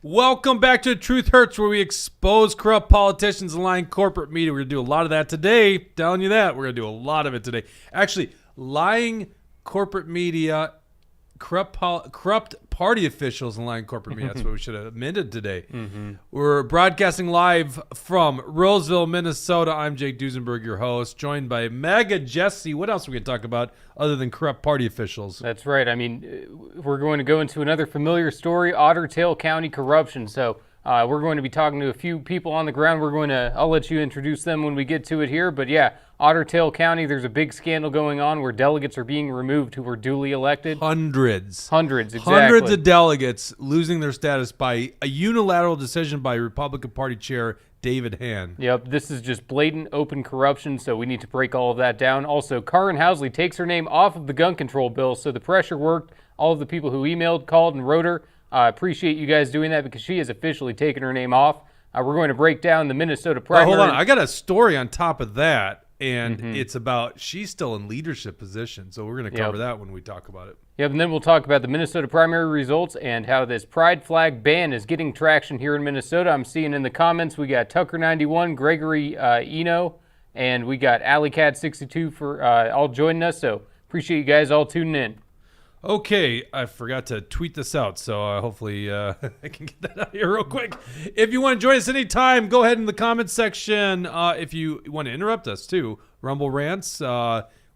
Welcome back to Truth Hurts, where we expose corrupt politicians and lying corporate media. We're going to do a lot of that today. Telling you that. We're going to do a lot of it today. Actually, lying corporate media, corrupt party officials and lying corporate media. That's what we should have amended today. We're broadcasting live from Roseville, Minnesota. I'm Jake Duesenberg, your host, joined by MAGA Jesse. What else are we going to talk about other than corrupt party officials? That's right. I mean, we're going to go into another familiar story, Otter Tail County corruption. So we're going to be talking to a few people on the ground. I'll let you introduce them when we get to it here. But yeah, Otter Tail County, there's a big scandal going on where delegates are being removed who were duly elected. Hundreds, exactly. Hundreds of delegates losing their status by a unilateral decision by Republican Party Chair David Hann. Yep, this is just blatant, open corruption, so we need to break all of that down. Also, Karin Housley takes her name off of the gun control bill, so the pressure worked. All of the people who emailed, called, and wrote her, appreciate you guys doing that because she has officially taken her name off. We're going to break down the Minnesota primary. Hold on, I got a story on top of that. And it's about she's still in leadership position. So we're going to cover that when we talk about it. Yep, and then we'll talk about the Minnesota primary results and how this pride flag ban is getting traction here in Minnesota. I'm seeing in the comments we got Tucker91, Gregory Eno, and we got AlleyCat62 for all joining us. So appreciate you guys all tuning in. Okay, I forgot to tweet this out, so hopefully I can get that out of here real quick. If you want to join us anytime, go ahead in the comments section. If you want to interrupt us too, Rumble Rants,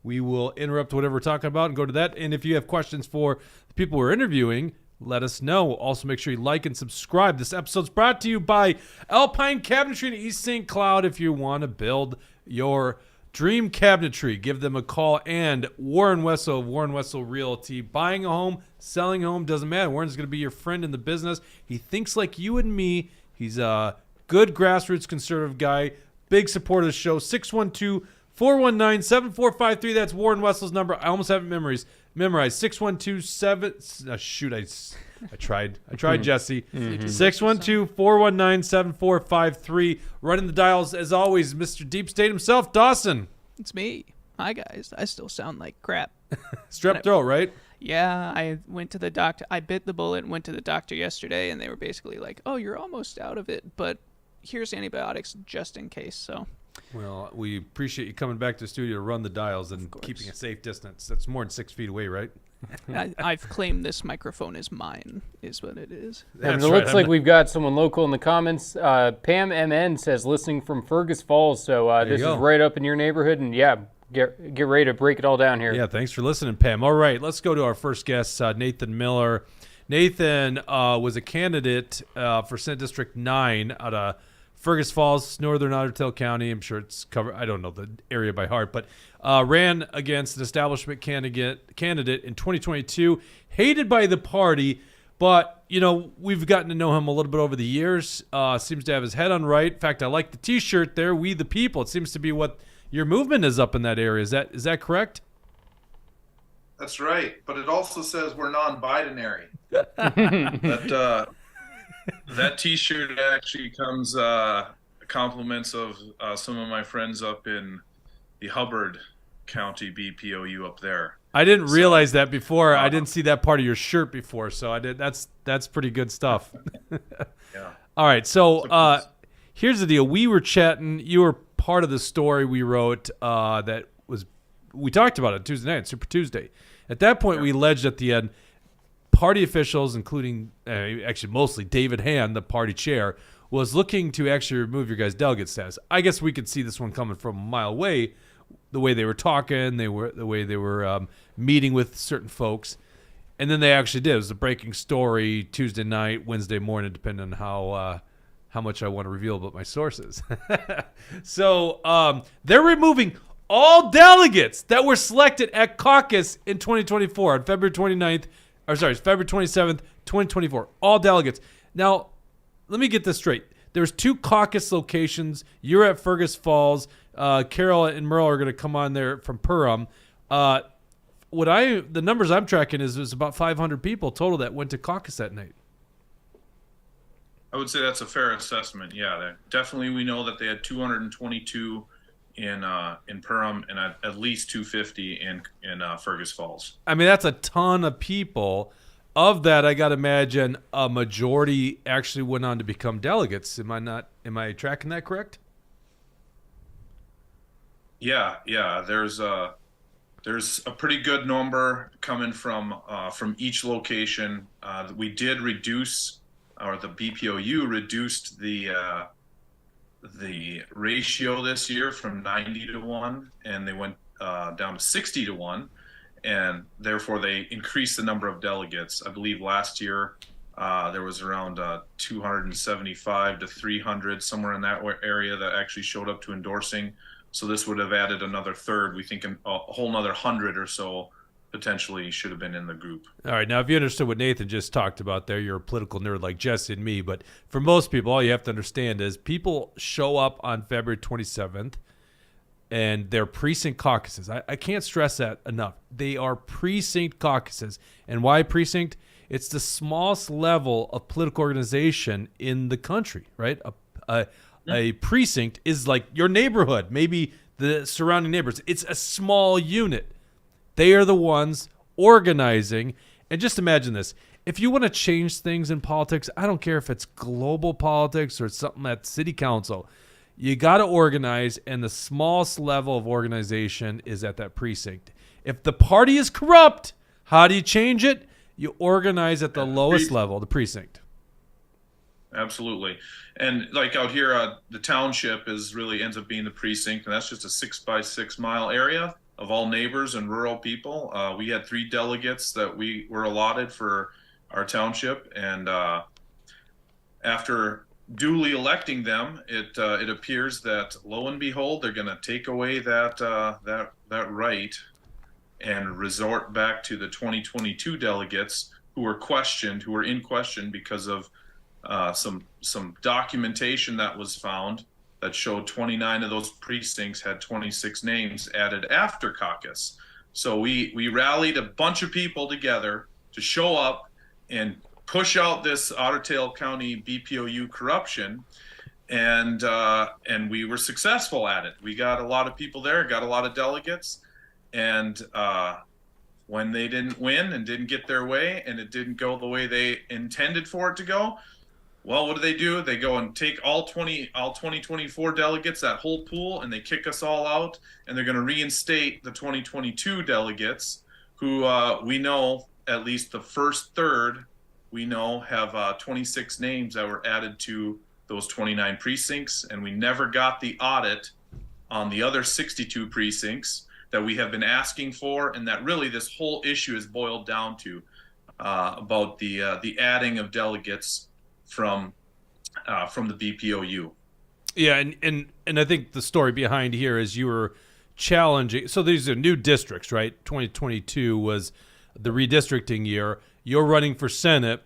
we will interrupt whatever we're talking about and go to that. And if you have questions for the people we're interviewing, let us know. Also, make sure you like and subscribe. This episode's brought to you by Alpine Cabinetry in East St. Cloud. If you want to build your dream cabinetry, give them a call. And Warren Wessel of Warren Wessel Realty. Buying a home, selling a home, doesn't matter. Warren's going to be your friend in the business. He thinks like you and me. He's a good grassroots conservative guy. Big supporter of the show. 612-419-7453. That's Warren Wessel's number. I almost have it memorized. 612-7. I tried, Jesse. 612-419-7453. Running the dials, as always, Mr. Deep State himself, Dawson. It's me. Hi, guys. I still sound like crap. Strep throat, right? Yeah, I went to the doctor. I bit the bullet and went to the doctor yesterday, and they were basically like, oh, you're almost out of it, but here's antibiotics just in case, so. Well, we appreciate you coming back to the studio to run the dials and keeping a safe distance. That's more than 6 feet away, right? I've claimed this microphone is mine, is what it is. It looks like we've got someone local in the comments. Pam MN says, listening from Fergus Falls, so this is right up in your neighborhood, and yeah, get ready to break it all down here. Yeah, thanks for listening, Pam. All right, let's go to our first guest, Nathan Miller. Nathan was a candidate for Senate District 9 out of Fergus Falls, northern Otter Tail County. I'm sure it's covered. I don't know the area by heart, but ran against an establishment candidate in 2022. Hated by the party, but we've gotten to know him a little bit over the years. Seems to have his head on right. In fact, I like the T-shirt there. We the people. It seems to be what your movement is up in that area. Is that correct? That's right, but it also says we're non-binary. That T-shirt actually comes compliments of some of my friends up in the Hubbard County BPOU up there. I didn't realize that before. I didn't see that part of your shirt before, so I did. That's pretty good stuff. Yeah. All right, so here's the deal. We were chatting. You were part of the story we wrote we talked about it Tuesday night, Super Tuesday. At that point, we alleged at the end, party officials, including actually mostly David Hann, the party chair, was looking to actually remove your guys' delegate status. I guess we could see this one coming from a mile away, the way they were talking, the way they were meeting with certain folks, and then they actually did. It was a breaking story Tuesday night, Wednesday morning, depending on how much I want to reveal about my sources. So they're removing all delegates that were selected at caucus in 2024 on February 27th, 2024. All delegates. Now, let me get this straight. There's 2 caucus locations. You're at Fergus Falls. Carol and Merle are going to come on there from Perham. The numbers I'm tracking is there's about 500 people total that went to caucus that night. I would say that's a fair assessment. Yeah, definitely. We know that they had 222 in Perham and at least 250 in Fergus Falls. I mean, that's a ton of people. of that, I got to imagine a majority actually went on to become delegates. Am I tracking that correct? Yeah. There's a pretty good number coming from each location. We did reduce, or the BPOU reduced the ratio this year from 90-1, and they went down to 60-1, and therefore they increased the number of delegates. I believe last year there was around 275 to 300, somewhere in that area, that actually showed up to endorsing. So this would have added another third. We think a whole another 100 or so potentially should have been in the group. All right. Now, if you understood what Nathan just talked about there, you're a political nerd like Jesse and me. But for most people, all you have to understand is people show up on February 27th, and they're precinct caucuses. I can't stress that enough. They are precinct caucuses. And why precinct? It's the smallest level of political organization in the country, right? A precinct is like your neighborhood, maybe the surrounding neighbors. It's a small unit. They are the ones organizing. And just imagine this. If you want to change things in politics, I don't care if it's global politics or something at city council, you got to organize, and the smallest level of organization is at that precinct. If the party is corrupt, how do you change it? You organize at the lowest level, the precinct. Absolutely. And like out here, the township ends up being the precinct, and that's just a 6 by 6 mile area of all neighbors and rural people. We had 3 delegates that we were allotted for our township, and after duly electing them, it appears that lo and behold, they're going to take away that right and resort back to the 2022 delegates who were in question because of some documentation that was found that showed 29 of those precincts had 26 names added after caucus. So we rallied a bunch of people together to show up and push out this Otter Tail County BPOU corruption, and we were successful at it. We got a lot of people there, got a lot of delegates, and when they didn't win and didn't get their way, and it didn't go the way they intended for it to go, well, what do? They go and take all 2024 delegates, that whole pool, and they kick us all out, and they're going to reinstate the 2022 delegates, who we know, at least the first third, we know have 26 names that were added to those 29 precincts, and we never got the audit on the other 62 precincts that we have been asking for, and that really this whole issue is boiled down to about the adding of delegates from the BPOU. Yeah, and I think the story behind here is you were challenging. So these are new districts, right? 2022 was the redistricting year. You're running for Senate.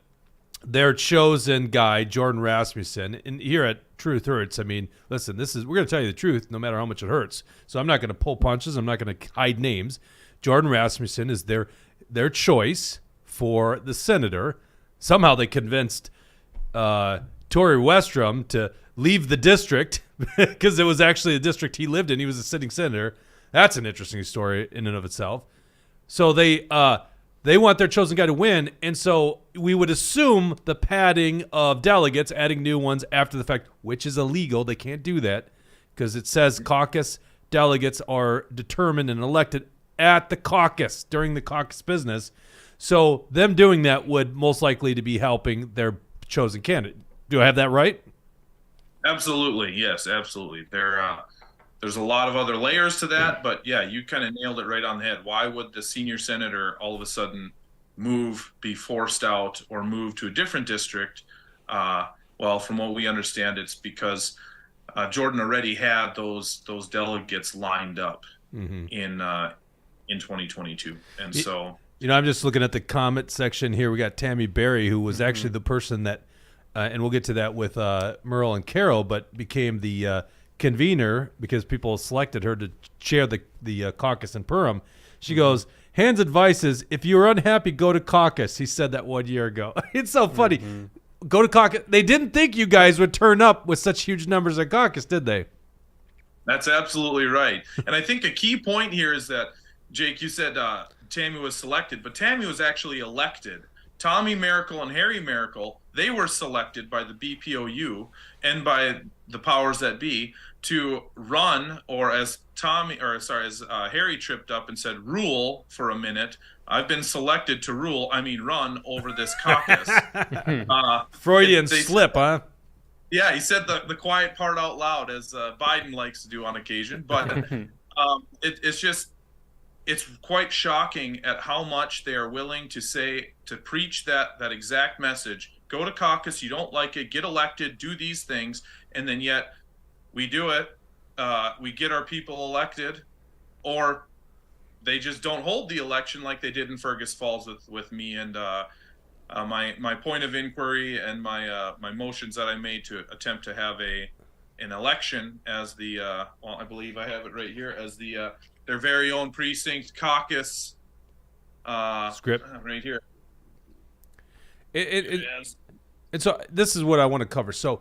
Their chosen guy, Jordan Rasmussen, and here at Truth Hurts, I mean, listen, we're going to tell you the truth no matter how much it hurts. So I'm not going to pull punches. I'm not going to hide names. Jordan Rasmussen is their choice for the senator. Somehow they convinced Tory Westrom to leave the district because it was actually the district he lived in. He was a sitting senator. That's an interesting story in and of itself. So they want their chosen guy to win, and so we would assume the padding of delegates, adding new ones after the fact, which is illegal. They can't do that because it says caucus delegates are determined and elected at the caucus during the caucus business. So them doing that would most likely to be helping their chosen candidate. Do I have that right? Absolutely. Yes, absolutely. There's a lot of other layers to that, but yeah, you kind of nailed it right on the head. Why would the senior senator all of a sudden be forced out or move to a different district? Well, from what we understand, it's because Jordan already had those delegates lined up in 2022, and so. I'm just looking at the comment section here. We got Tammy Berry, who was actually the person that, and we'll get to that with Merle and Carol, but became the convener because people selected her to chair the caucus in Perham. She goes, Hand's advice is, if you're unhappy, go to caucus. He said that 1 year ago. It's so funny. Go to caucus. They didn't think you guys would turn up with such huge numbers at caucus, did they? That's absolutely right. And I think a key point here is that, Jake, you said Tammy was selected, but Tammy was actually elected Tommy Miracle and Harry Miracle, they were selected by the BPOU and by the powers that be to run, or as Harry tripped up and said, rule for a minute. I've been selected to run over this caucus. Freudian slip, huh? Yeah, he said the quiet part out loud, as Biden likes to do on occasion. But it's quite shocking at how much they are willing to preach that exact message. Go to caucus, you don't like it, get elected, do these things, and then yet we do it. We get our people elected, or they just don't hold the election like they did in Fergus Falls with me and my point of inquiry and my motions that I made to attempt to have an election as the I believe I have it right here, as their very own precinct caucus script right here. And so this is what I want to cover. So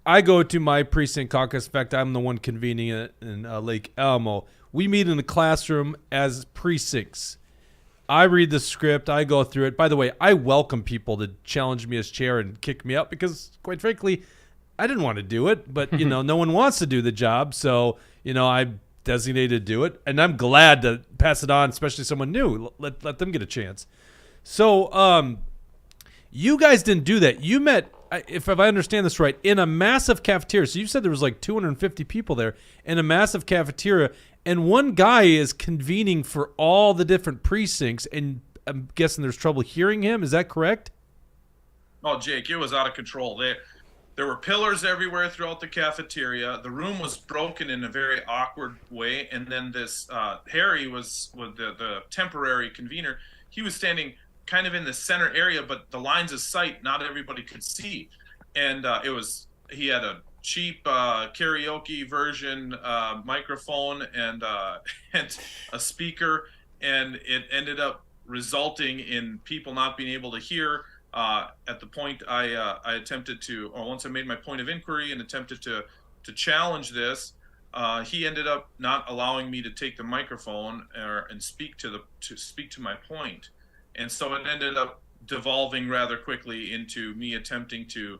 I go to my precinct caucus. In fact, I'm the one convening it in Lake Elmo. We meet in the classroom as precincts. I read the script. I go through it. By the way, I welcome people to challenge me as chair and kick me out because, quite frankly, I didn't want to do it. But, no one wants to do the job. So, I'm designated to do it. And I'm glad to pass it on, especially someone new. Let them get a chance. So you guys didn't do that. You met, if I understand this right, in a massive cafeteria. So you said there was like 250 people there in a massive cafeteria. And one guy is convening for all the different precincts, and I'm guessing there's trouble hearing him. Is that correct? Oh, Jake, it was out of control. There were pillars everywhere throughout the cafeteria. The room was broken in a very awkward way. And then this Harry was the temporary convener. He was standing kind of in the center area, but the lines of sight, not everybody could see. And he had a cheap karaoke version microphone and a speaker, and it ended up resulting in people not being able to hear. At the point I attempted to, or once I made my point of inquiry and attempted to challenge this, he ended up not allowing me to take the microphone and speak to my point. And so it ended up devolving rather quickly into me attempting to,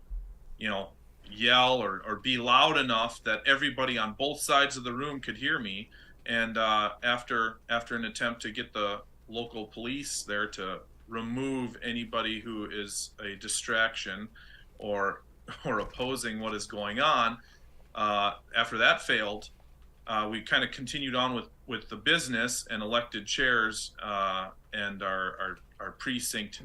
yell or be loud enough that everybody on both sides of the room could hear me. And after an attempt to get the local police there to remove anybody who is a distraction or opposing what is going on, after that failed, we kind of continued on with the business and elected chairs and our precinct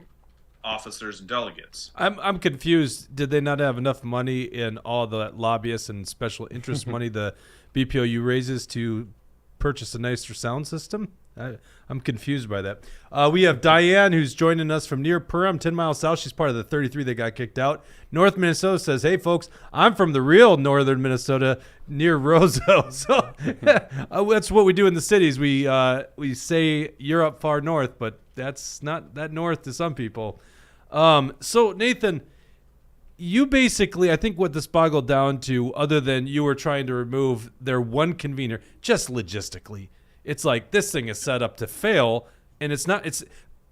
officers and delegates. I'm confused. Did they not have enough money in all the lobbyists and special interest money the BPOU raises to purchase a nicer sound system? I'm confused by that. We have Diane, who's joining us from near Perham, 10 miles south. She's part of the 33 that got kicked out. North Minnesota says, hey, folks, I'm from the real northern Minnesota near Roseville. So that's what we do in the cities. We say you're up far north, but that's not that north to some people. So, Nathan, you basically, I think what this boggled down to, other than you were trying to remove their one convener, just logistically, it's like this thing is set up to fail, and it's not.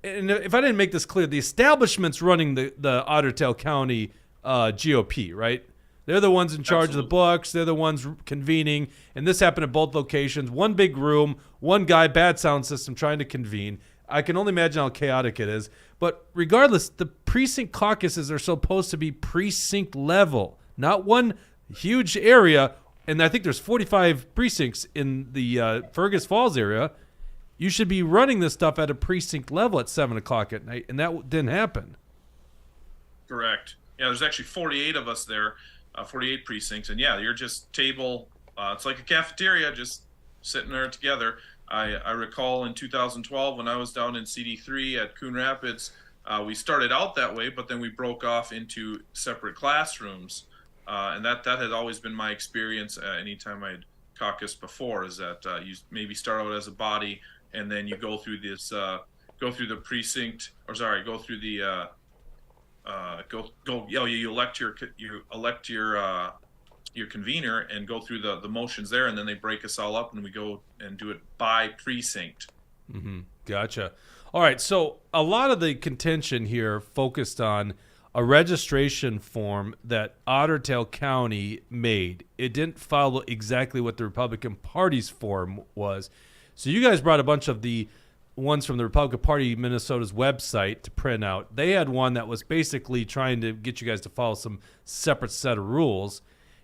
And if I didn't make this clear, the establishment's running the Otter Tail County GOP, right? They're the ones in charge of the books. They're the ones convening, and this happened at both locations. One big room, one guy, bad sound system, trying to convene. I can only imagine how chaotic it is. But regardless, the precinct caucuses are supposed to be precinct level, not one huge area. And I think there's 45 precincts in the Fergus Falls area. You should be running this stuff at a precinct level at 7 o'clock at night, and that didn't happen. Correct. Yeah, there's actually 48 of us there, 48 precincts. And yeah, you're just table. It's like a cafeteria, just sitting there together. I recall in 2012 when I was down in CD3 at Coon Rapids, we started out that way, but then we broke off into separate classrooms. And that had always been my experience anytime I'd caucused before, is that you maybe start out as a body and then you go through this, go through the precinct, or sorry, go through the, you elect your convener and go through the motions there, and then they break us all up and we go and do it by precinct. Mm-hmm. Gotcha. All right. So a lot of the contention here focused on a registration form that Otter Tail County made. It didn't follow exactly what the Republican Party's form was. So you guys brought a bunch of the ones from the Republican Party Minnesota's website to print out. They had one that was basically trying to get you guys to follow some separate set of rules.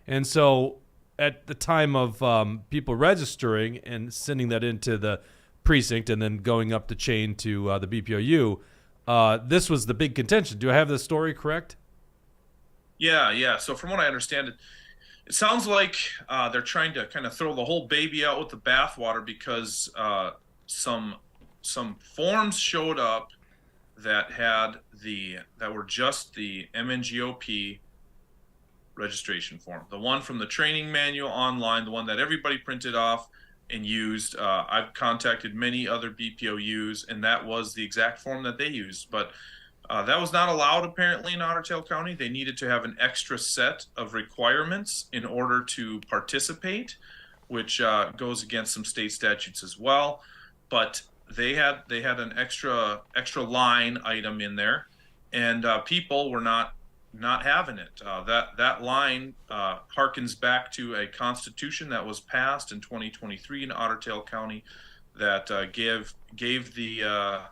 And so at the time of people registering and sending that into the precinct and then going up the chain to the BPOU, this was the big contention. Do I have this story correct? Yeah. So from what I understand, it sounds like they're trying to kind of throw the whole baby out with the bathwater because some forms showed up that were just the MNGOP registration form, the one from the training manual online, the one that everybody printed off and used. I've contacted many other BPOUs, and that was the exact form that they used. But that was not allowed apparently in Otter Tail County. They needed to have an extra set of requirements in order to participate, which goes against some state statutes as well. But they had an extra line item in there, and people were not having it. That line harkens back to a constitution that was passed in 2023 in Otter Tail County that gave the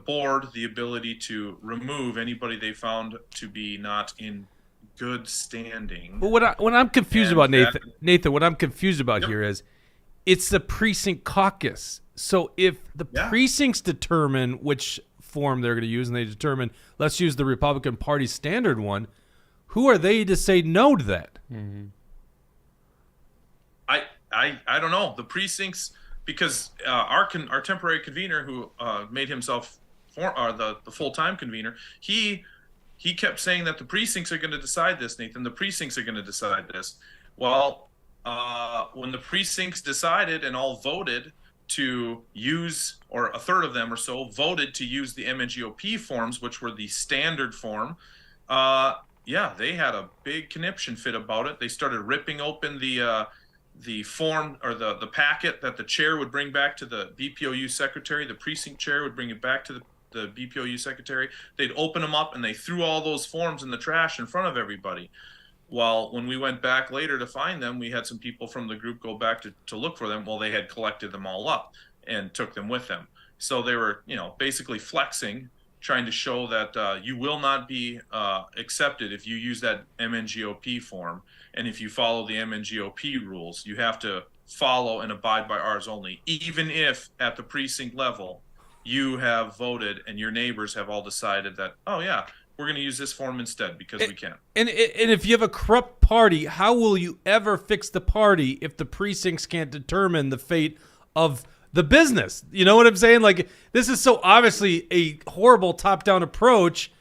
board the ability to remove anybody they found to be not in good standing. But what I'm confused about, Nathan, what I'm confused about here is it's the precinct caucus. So if the precincts determine which form they're going to use and they determine, let's use the Republican Party standard one, who are they to say no to that? Mm-hmm. I don't know. The precincts, because our temporary convener who made himself the full-time convener, he kept saying that the precincts are going to decide this, Nathan. The precincts are going to decide this. Well, when the precincts decided and all voted to use, or a third of them or so voted to use the MNGOP forms, which were the standard form, they had a big conniption fit about it. They started ripping open the form or the packet that the chair would bring back to the BPOU secretary. The precinct chair would bring it back to the BPOU secretary. They'd open them up and they threw all those forms in the trash in front of everybody. Well, when we went back later to find them, we had some people from the group go back to look for them. Well, they had collected them all up and took them with them. So they were, basically flexing, trying to show that you will not be accepted if you use that MNGOP form. And if you follow the MNGOP rules, you have to follow and abide by ours only, even if at the precinct level you have voted and your neighbors have all decided that, oh, yeah, we're going to use this form instead because we can. And if you have a corrupt party, how will you ever fix the party if the precincts can't determine the fate of the business? You know what I'm saying? Like, this is so obviously a horrible top-down approach,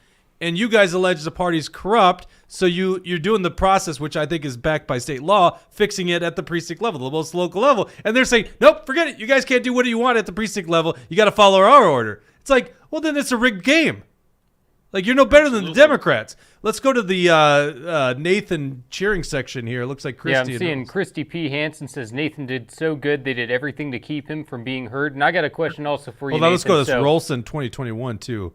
and you guys allege the party's corrupt, so you're doing the process, which I think is backed by state law, fixing it at the precinct level, the most local level. And they're saying, nope, forget it. You guys can't do what you want at the precinct level. You got to follow our order. It's like, well, then it's a rigged game. Like, you're no better than the Democrats. Let's go to the Nathan cheering section here. It looks like Christy. Yeah, I'm seeing Christy P. Hansen says Nathan did so good. They did everything to keep him from being heard. And I got a question also for you, Well, now let's go to Nathan. this Rolson 2021, too.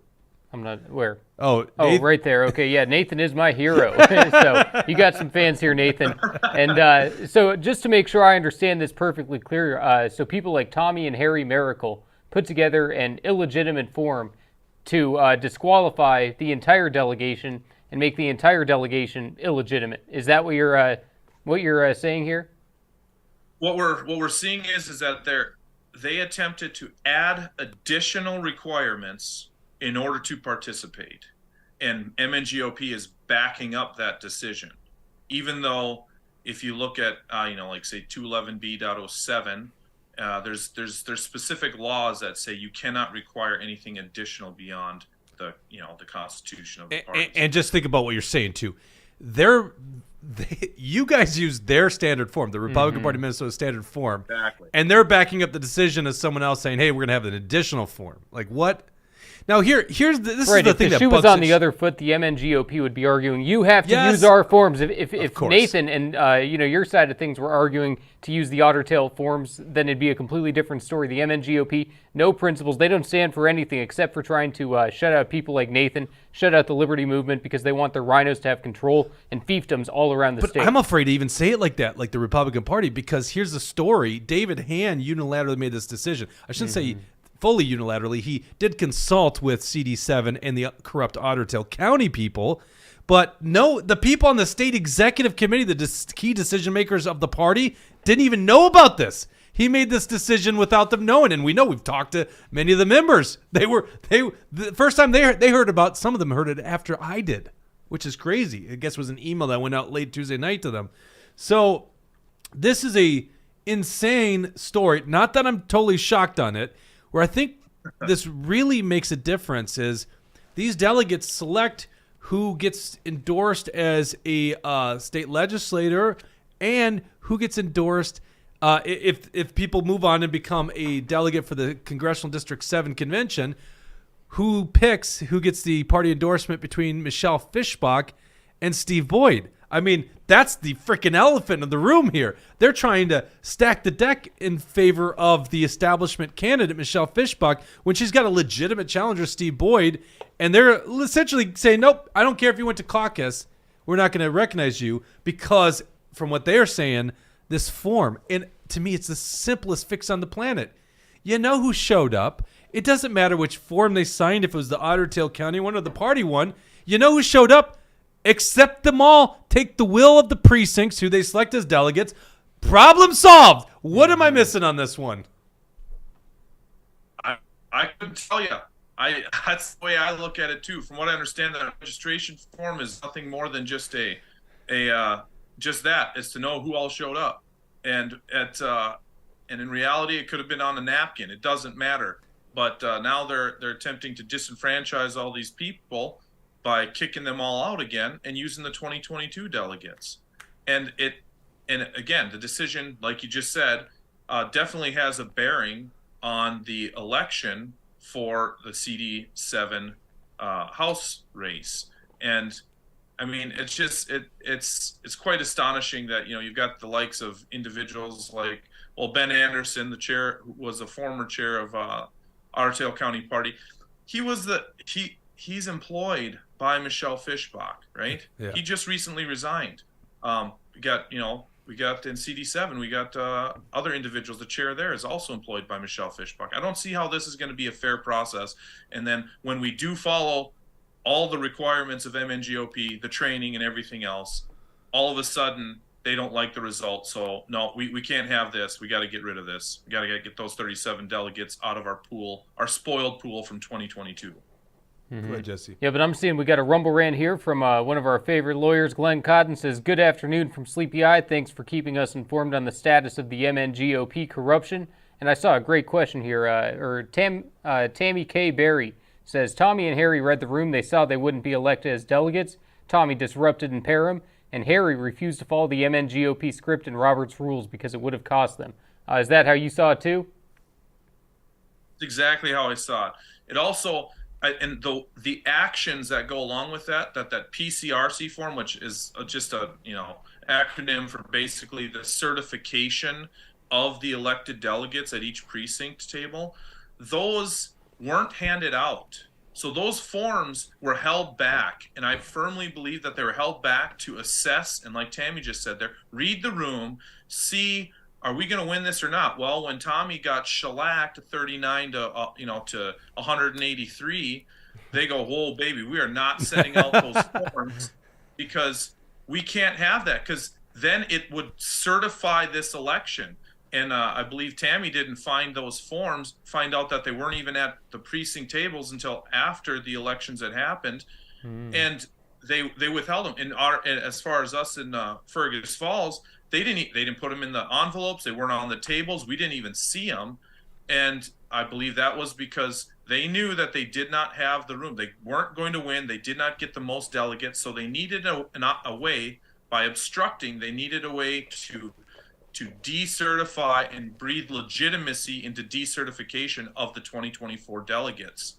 I'm not, where? Oh, right there. Okay, yeah, Nathan is my hero. So you got some fans here, Nathan. And so just to make sure I understand this perfectly clear, so people like Tommy and Harry Miracle put together an illegitimate form to disqualify the entire delegation and make the entire delegation illegitimate. Is that what you're saying here? What we're seeing is that they attempted to add additional requirements in order to participate, and MNGOP is backing up that decision. Even though, if you look at like say 211B.07. There's specific laws that say you cannot require anything additional beyond the Constitution of the parties. And just think about what you're saying too. You guys use their standard form, the Republican Party Minnesota standard form, exactly, and they're backing up the decision of someone else saying, "Hey, we're going to have an additional form." Like what? Now here's this right, is the if thing the that shoe was bugs on the other foot, the MNGOP would be arguing, you have to Yes. use our forms. If course. Nathan and your side of things were arguing to use the Otter Tail forms, then it'd be a completely different story. The MNGOP, no principles. They don't stand for anything except for trying to shut out people like Nathan, shut out the Liberty Movement because they want their rhinos to have control and fiefdoms all around the state. I'm afraid to even say it like that, like the Republican Party, because here's the story. David Hann unilaterally made this decision. I shouldn't say fully unilaterally. He did consult with CD7 and the corrupt Otter Tail County people, but no, the people on the state executive committee, the key decision makers of the party, didn't even know about this. He made this decision without them knowing, and we know, we've talked to many of the members. The first time they heard about, some of them heard it after I did, which is crazy. I guess it was an email that went out late Tuesday night to them. So this is a insane story. Not that I'm totally shocked on it. Where I think this really makes a difference is these delegates select who gets endorsed as a state legislator and who gets endorsed if people move on and become a delegate for the Congressional District 7 convention, who gets the party endorsement between Michelle Fischbach and Steve Boyd. I mean, that's the freaking elephant in the room here. They're trying to stack the deck in favor of the establishment candidate, Michelle Fischbach, when she's got a legitimate challenger, Steve Boyd. And they're essentially saying, nope, I don't care if you went to caucus. We're not going to recognize you because, from what they're saying, this form. And to me, it's the simplest fix on the planet. You know who showed up. It doesn't matter which form they signed, if it was the Otter Tail County one or the party one. You know who showed up? Accept them all. Take the will of the precincts, who they select as delegates. Problem solved. What am I missing on this one? I couldn't tell you. That's the way I look at it too. From what I understand, the registration form is nothing more than just just that, is to know who all showed up. And in reality, it could have been on a napkin. It doesn't matter. But now they're attempting to disenfranchise all these people by kicking them all out again and using the 2022 delegates. And again, the decision, like you just said, definitely has a bearing on the election for the CD7 House race. And I mean, it's just it's quite astonishing that you've got the likes of individuals like, well, Ben Anderson, the chair, who was the former chair of Otter Tail County Party. He's employed by Michelle Fischbach, right? Yeah. He just recently resigned. We got in CD7, we got other individuals. The chair there is also employed by Michelle Fischbach. I don't see how this is going to be a fair process. And then when we do follow all the requirements of MNGOP, the training and everything else, all of a sudden they don't like the result. So no, we can't have this. We got to get rid of this. We got to get those 37 delegates out of our pool, our spoiled pool from 2022. Go ahead, Jesse. Yeah, but I'm seeing we got a rumble rant here from one of our favorite lawyers, Glenn Cotton, says, good afternoon from Sleepy Eye. Thanks for keeping us informed on the status of the MNGOP corruption. And I saw a great question here. Tammy K. Berry says, Tommy and Harry read the room. They saw they wouldn't be elected as delegates. Tommy disrupted in Parham, and Harry refused to follow the MNGOP script and Robert's rules because it would have cost them. Is that how you saw it too? That's exactly how I saw it. It also... and the actions that go along with that PCRC form, which is just a acronym for basically the certification of the elected delegates at each precinct table, those weren't handed out. So those forms were held back, and I firmly believe that they were held back to assess, and like Tammy just said there, read the room, see, are we going to win this or not? Well, when Tommy got shellacked 39 to 183, they go, whoa, baby, we are not sending out those forms because we can't have that, because then it would certify this election. And I believe Tammy didn't find those forms, find out that they weren't even at the precinct tables until after the elections had happened. And they withheld them. And as far as us in Fergus Falls, they didn't put them in the envelopes. They weren't on the tables. We didn't even see them. And I believe that was because they knew that they did not have the room. They weren't going to win. They did not get the most delegates. So they needed a way, by obstructing, they needed a way to decertify and breathe legitimacy into decertification of the 2024 delegates.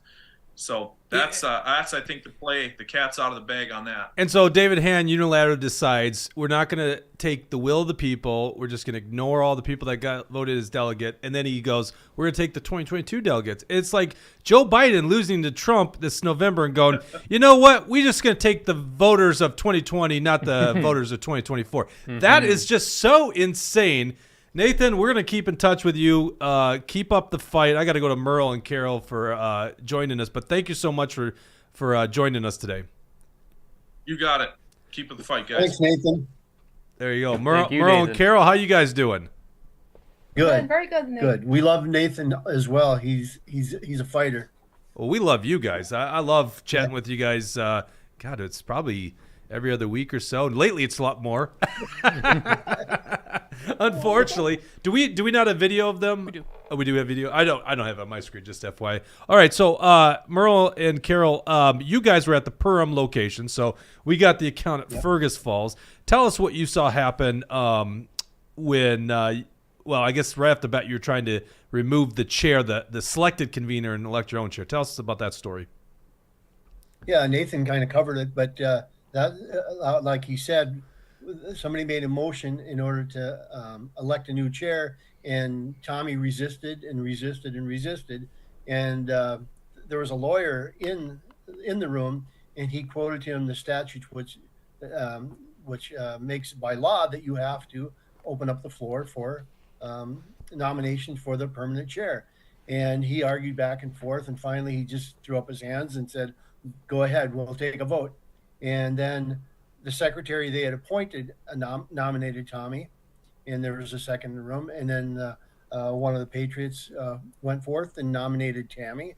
So that's I think the play. The cat's out of the bag on that. And so David Hann unilaterally decides we're not going to take the will of the people. We're just going to ignore all the people that got voted as delegate. And then he goes, we're going to take the 2022 delegates. It's like Joe Biden losing to Trump this November and going, you know what? We're just going to take the voters of 2020, not the voters of 2024. That is just so insane. Nathan, we're going to keep in touch with you. Keep up the fight. I got to go to Merle and Carol for joining us, but thank you so much for joining us today. You got it. Keep up the fight, guys. Thanks, Nathan. There you go. Merle and Carol, how you guys doing? Good. Very good. Nathan. Good. We love Nathan as well. He's a fighter. Well, we love you guys. I love chatting with you guys. God, it's probably every other week or so. Lately, it's a lot more. Unfortunately, do we not have video of them? We do. Oh, we do have video. I don't have it on my screen. Just FYI. All right. So, Merle and Carol, you guys were at the Perham location, so we got the account at Fergus Falls. Tell us what you saw happen when. Well, I guess right off the bat, you're trying to remove the chair, the selected convener, and elect your own chair. Tell us about that story. Yeah, Nathan kind of covered it, but that, like he said, somebody made a motion in order to elect a new chair, and Tommy resisted and resisted and resisted, and there was a lawyer in the room, and he quoted him the statute, which makes by law that you have to open up the floor for nomination for the permanent chair. And he argued back and forth, and finally he just threw up his hands and said, "Go ahead, we'll take a vote." And then the secretary they had appointed nominated Tommy, and there was a second in the room. And then one of the Patriots went forth and nominated Tammy,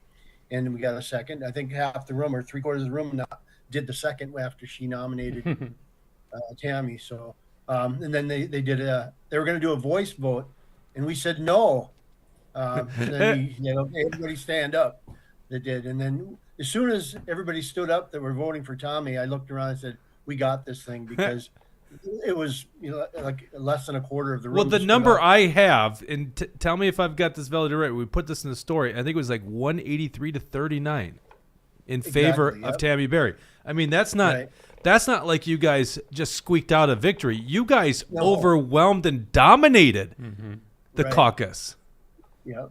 and we got a second. I think half the room or 3/4 of the room did the second after she nominated Tammy. So and then they did they were going to do a voice vote, and we said no. And then okay, everybody stand up. They did, and then as soon as everybody stood up that were voting for Tommy, I looked around and said, "We got this thing," because it was like less than a quarter of the room. Well, the number I have, and tell me if I've got this valid right. We put this in the story. I think it was like 183 to 39 in favor of Tammy Berry. I mean, that's not like you guys just squeaked out a victory. You guys overwhelmed and dominated the caucus. Yeah.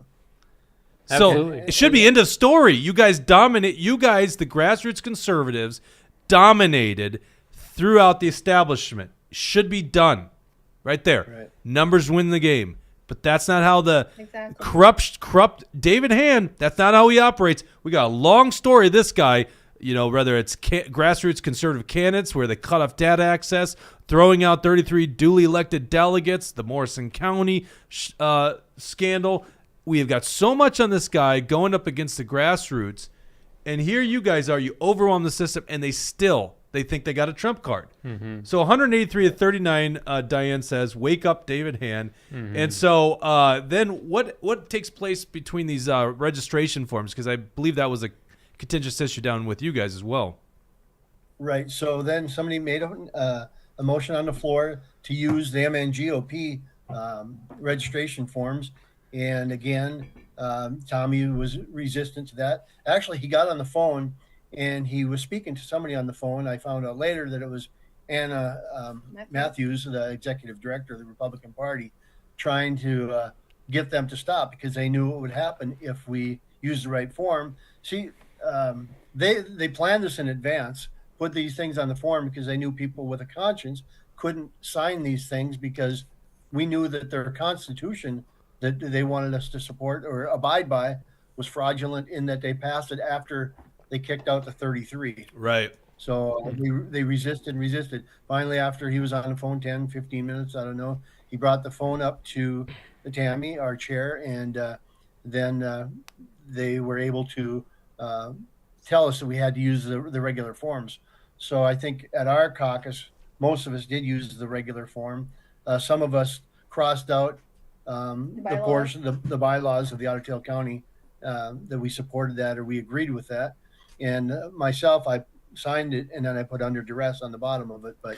So Absolutely. it should be end of story. You guys dominate. You guys, the grassroots conservatives, dominated throughout the establishment. Should be done, right there. Right. Numbers win the game, but that's not how the corrupt David Hann. That's not how he operates. We got a long story of this guy. Whether it's grassroots conservative candidates where they cut off data access, throwing out 33 duly elected delegates, the Morrison County scandal. We have got so much on this guy going up against the grassroots, and here you guys are. You overwhelm the system, and they think they got a trump card. So 183 to 39, Diane says, "Wake up, David Hann." And so then what takes place between these registration forms? Because I believe that was a contentious issue down with you guys as well. Right. So then somebody made a motion on the floor to use the MNGOP registration forms. And again, Tommy was resistant to that. Actually, he got on the phone and he was speaking to somebody on the phone. I found out later that it was Anna Matthews, the executive director of the Republican Party, trying to get them to stop because they knew what would happen if we used the right form. See, they planned this in advance, put these things on the form because they knew people with a conscience couldn't sign these things because we knew that their constitution that they wanted us to support or abide by was fraudulent in that they passed it after they kicked out the 33. Right. So they resisted. Finally, after he was on the phone 10, 15 minutes, I don't know, he brought the phone up to Tammy, our chair, and then they were able to tell us that we had to use the regular forms. So I think at our caucus, most of us did use the regular form. Some of us crossed out the portion, the bylaws of the Otter Tail County that we supported that or we agreed with that. And myself, I signed it and then I put under duress on the bottom of it. But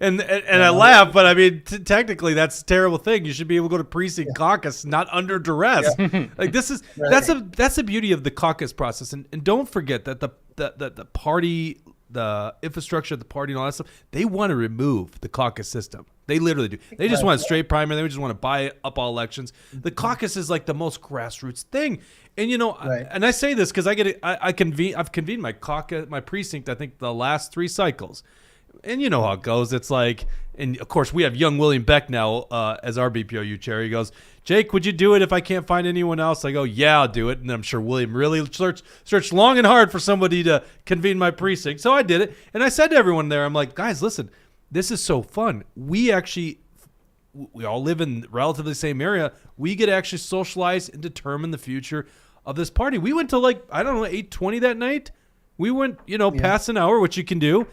And I laugh, but I mean, technically, that's a terrible thing. You should be able to go to precinct caucus, not under duress. Like that's the beauty of the caucus process. And don't forget that the party, the infrastructure of the party and all that stuff, they want to remove the caucus system. They literally do. They just want a straight primary. They just want to buy up all elections. The caucus is like the most grassroots thing. And and I say this because I've convened my caucus, my precinct, I think the last 3 cycles. And you know how it goes. It's like, and of course we have young William Beck now as our BPOU chair. He goes, Jake, would you do it if I can't find anyone else? I go, yeah, I'll do it. And I'm sure William really searched long and hard for somebody to convene my precinct. So I did it. And I said to everyone there, I'm like, guys, listen, this is so fun. We all live in relatively the same area. We get to actually socialize and determine the future of this party. We went to 8:20 that night. We went, past an hour, which you can do.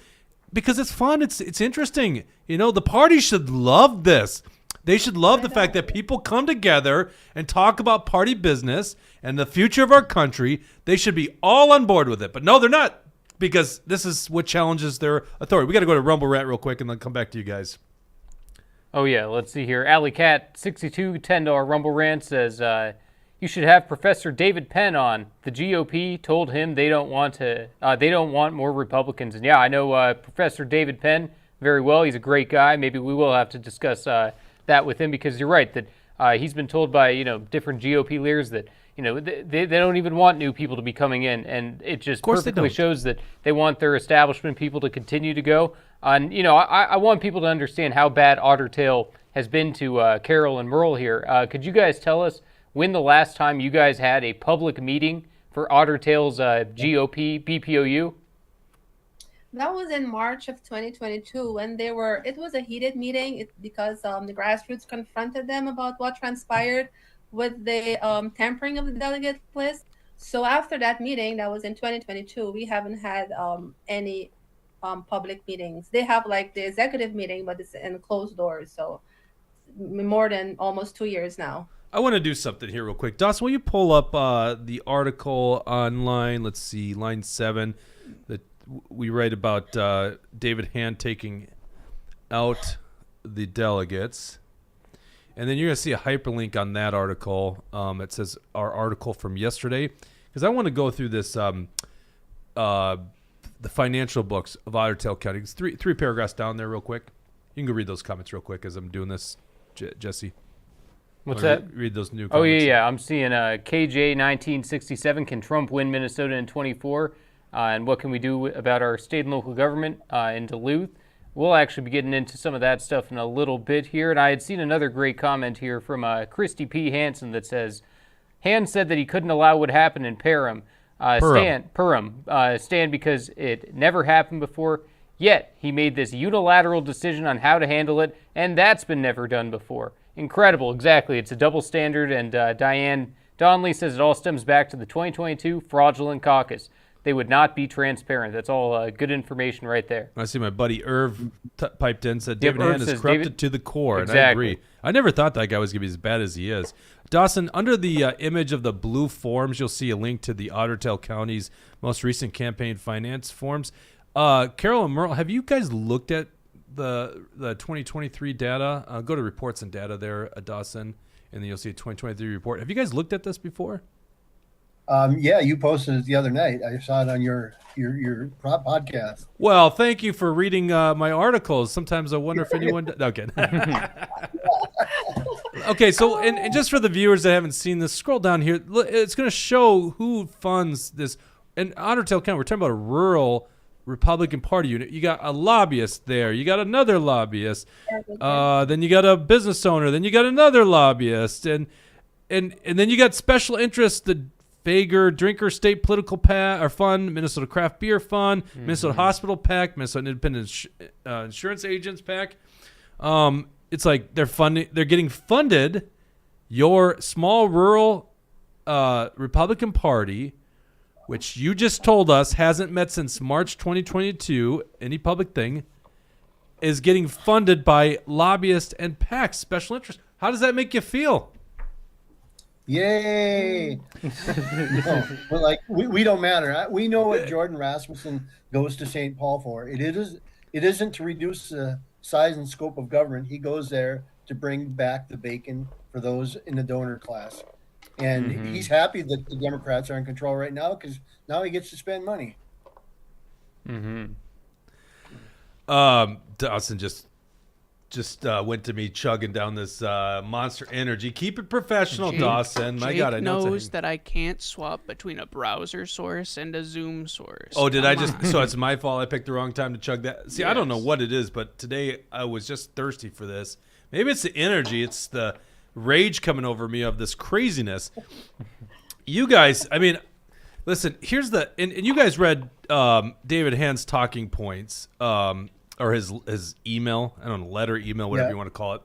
Because it's fun. It's interesting. The party should love this. They should love the fact that people come together and talk about party business and the future of our country. They should be all on board with it. But no, they're not, because this is what challenges their authority. We got to go to Rumble Rat real quick and then come back to you guys. Oh, yeah. Let's see here. Alley Cat 62 $10 Rumble Rant says, you should have Professor David Penn on. The GOP told him they don't want more Republicans. And yeah, I know Professor David Penn very well. He's a great guy. Maybe we will have to discuss that with him, because you're right that he's been told by different GOP leaders that they don't even want new people to be coming in, and it just perfectly shows that they want their establishment people to continue to go. And I want people to understand how bad Otter Tail has been to Carol and Merle here. Could you guys tell us when the last time you guys had a public meeting for Otter Tail's GOP BPOU? That was in March of 2022 when it was a heated meeting because the grassroots confronted them about what transpired with the tampering of the delegate list. So after that meeting, that was in 2022, we haven't had any public meetings. They have the executive meeting, but it's in closed doors. So more than almost 2 years now. I want to do something here real quick. Dawson, will you pull up the article online? Let's see, line 7. That we write about David Hann taking out the delegates. And then you're going to see a hyperlink on that article. It says our article from yesterday. Because I want to go through this, the financial books of Otter Tail County. It's three paragraphs down there real quick. You can go read those comments real quick as I'm doing this, Jesse. What's that? Read those new comments. Oh, yeah. I'm seeing KJ 1967. Can Trump win Minnesota in 24? And what can we do about our state and local government in Duluth? We'll actually be getting into some of that stuff in a little bit here. And I had seen another great comment here from Christy P. Hansen that says, Hann said that he couldn't allow what happened in Perham stand because it never happened before. Yet he made this unilateral decision on how to handle it, and that's been never done before. Incredible, exactly. It's a double standard, and Diane Donnelly says it all stems back to the 2022 fraudulent caucus. They would not be transparent. That's all good information right there. I see my buddy Irv piped in, said David Hann is corrupted to the core, and I agree. I never thought that guy was going to be as bad as he is. Dawson, under the image of the blue forms, you'll see a link to the Otter Tail County's most recent campaign finance forms. Carol and Merle, have you guys looked at the 2023 data? Go to reports and data there, Dawson, and then you'll see a 2023 report. Have you guys looked at this before? Yeah, you posted it the other night. I saw it on your podcast. Well, thank you for reading my articles. Sometimes I wonder if anyone... Okay. Okay, so and just for the viewers that haven't seen this, scroll down here. It's going to show who funds this. In Otter Tail County, we're talking about a rural Republican Party unit. You got a lobbyist there. You got another lobbyist. Then you got a business owner. Then you got another lobbyist. And then you got special interests, the Fager Drinker State Political Fund, Minnesota Craft Beer Fund, Minnesota Hospital PAC, Minnesota Independent Insurance Agents PAC. It's like they're getting funded. Your small rural Republican Party, which you just told us hasn't met since March 2022, any public thing, is getting funded by lobbyists and PACs, special interests. How does that make you feel? Yay! No, but we don't matter. We know what Jordan Rasmussen goes to St. Paul for. It isn't to reduce the size and scope of government, he goes there to bring back the bacon for those in the donor class. And he's happy that the Democrats are in control right now because now he gets to spend money. Dawson just went to me chugging down this Monster Energy. Keep it professional, Dawson. My Jake God, I know knows that I can't swap between a browser source and a Zoom source. Oh, did Come I just? on. So it's my fault. I picked the wrong time to chug that. See, I don't know Yes. what it is, but today I was just thirsty for this. Maybe it's the energy. It's the rage coming over me of this craziness. You guys, I mean, listen. Here's the and you guys read David Hann's talking points. Or his email, I don't know, letter, email, whatever you want to call it,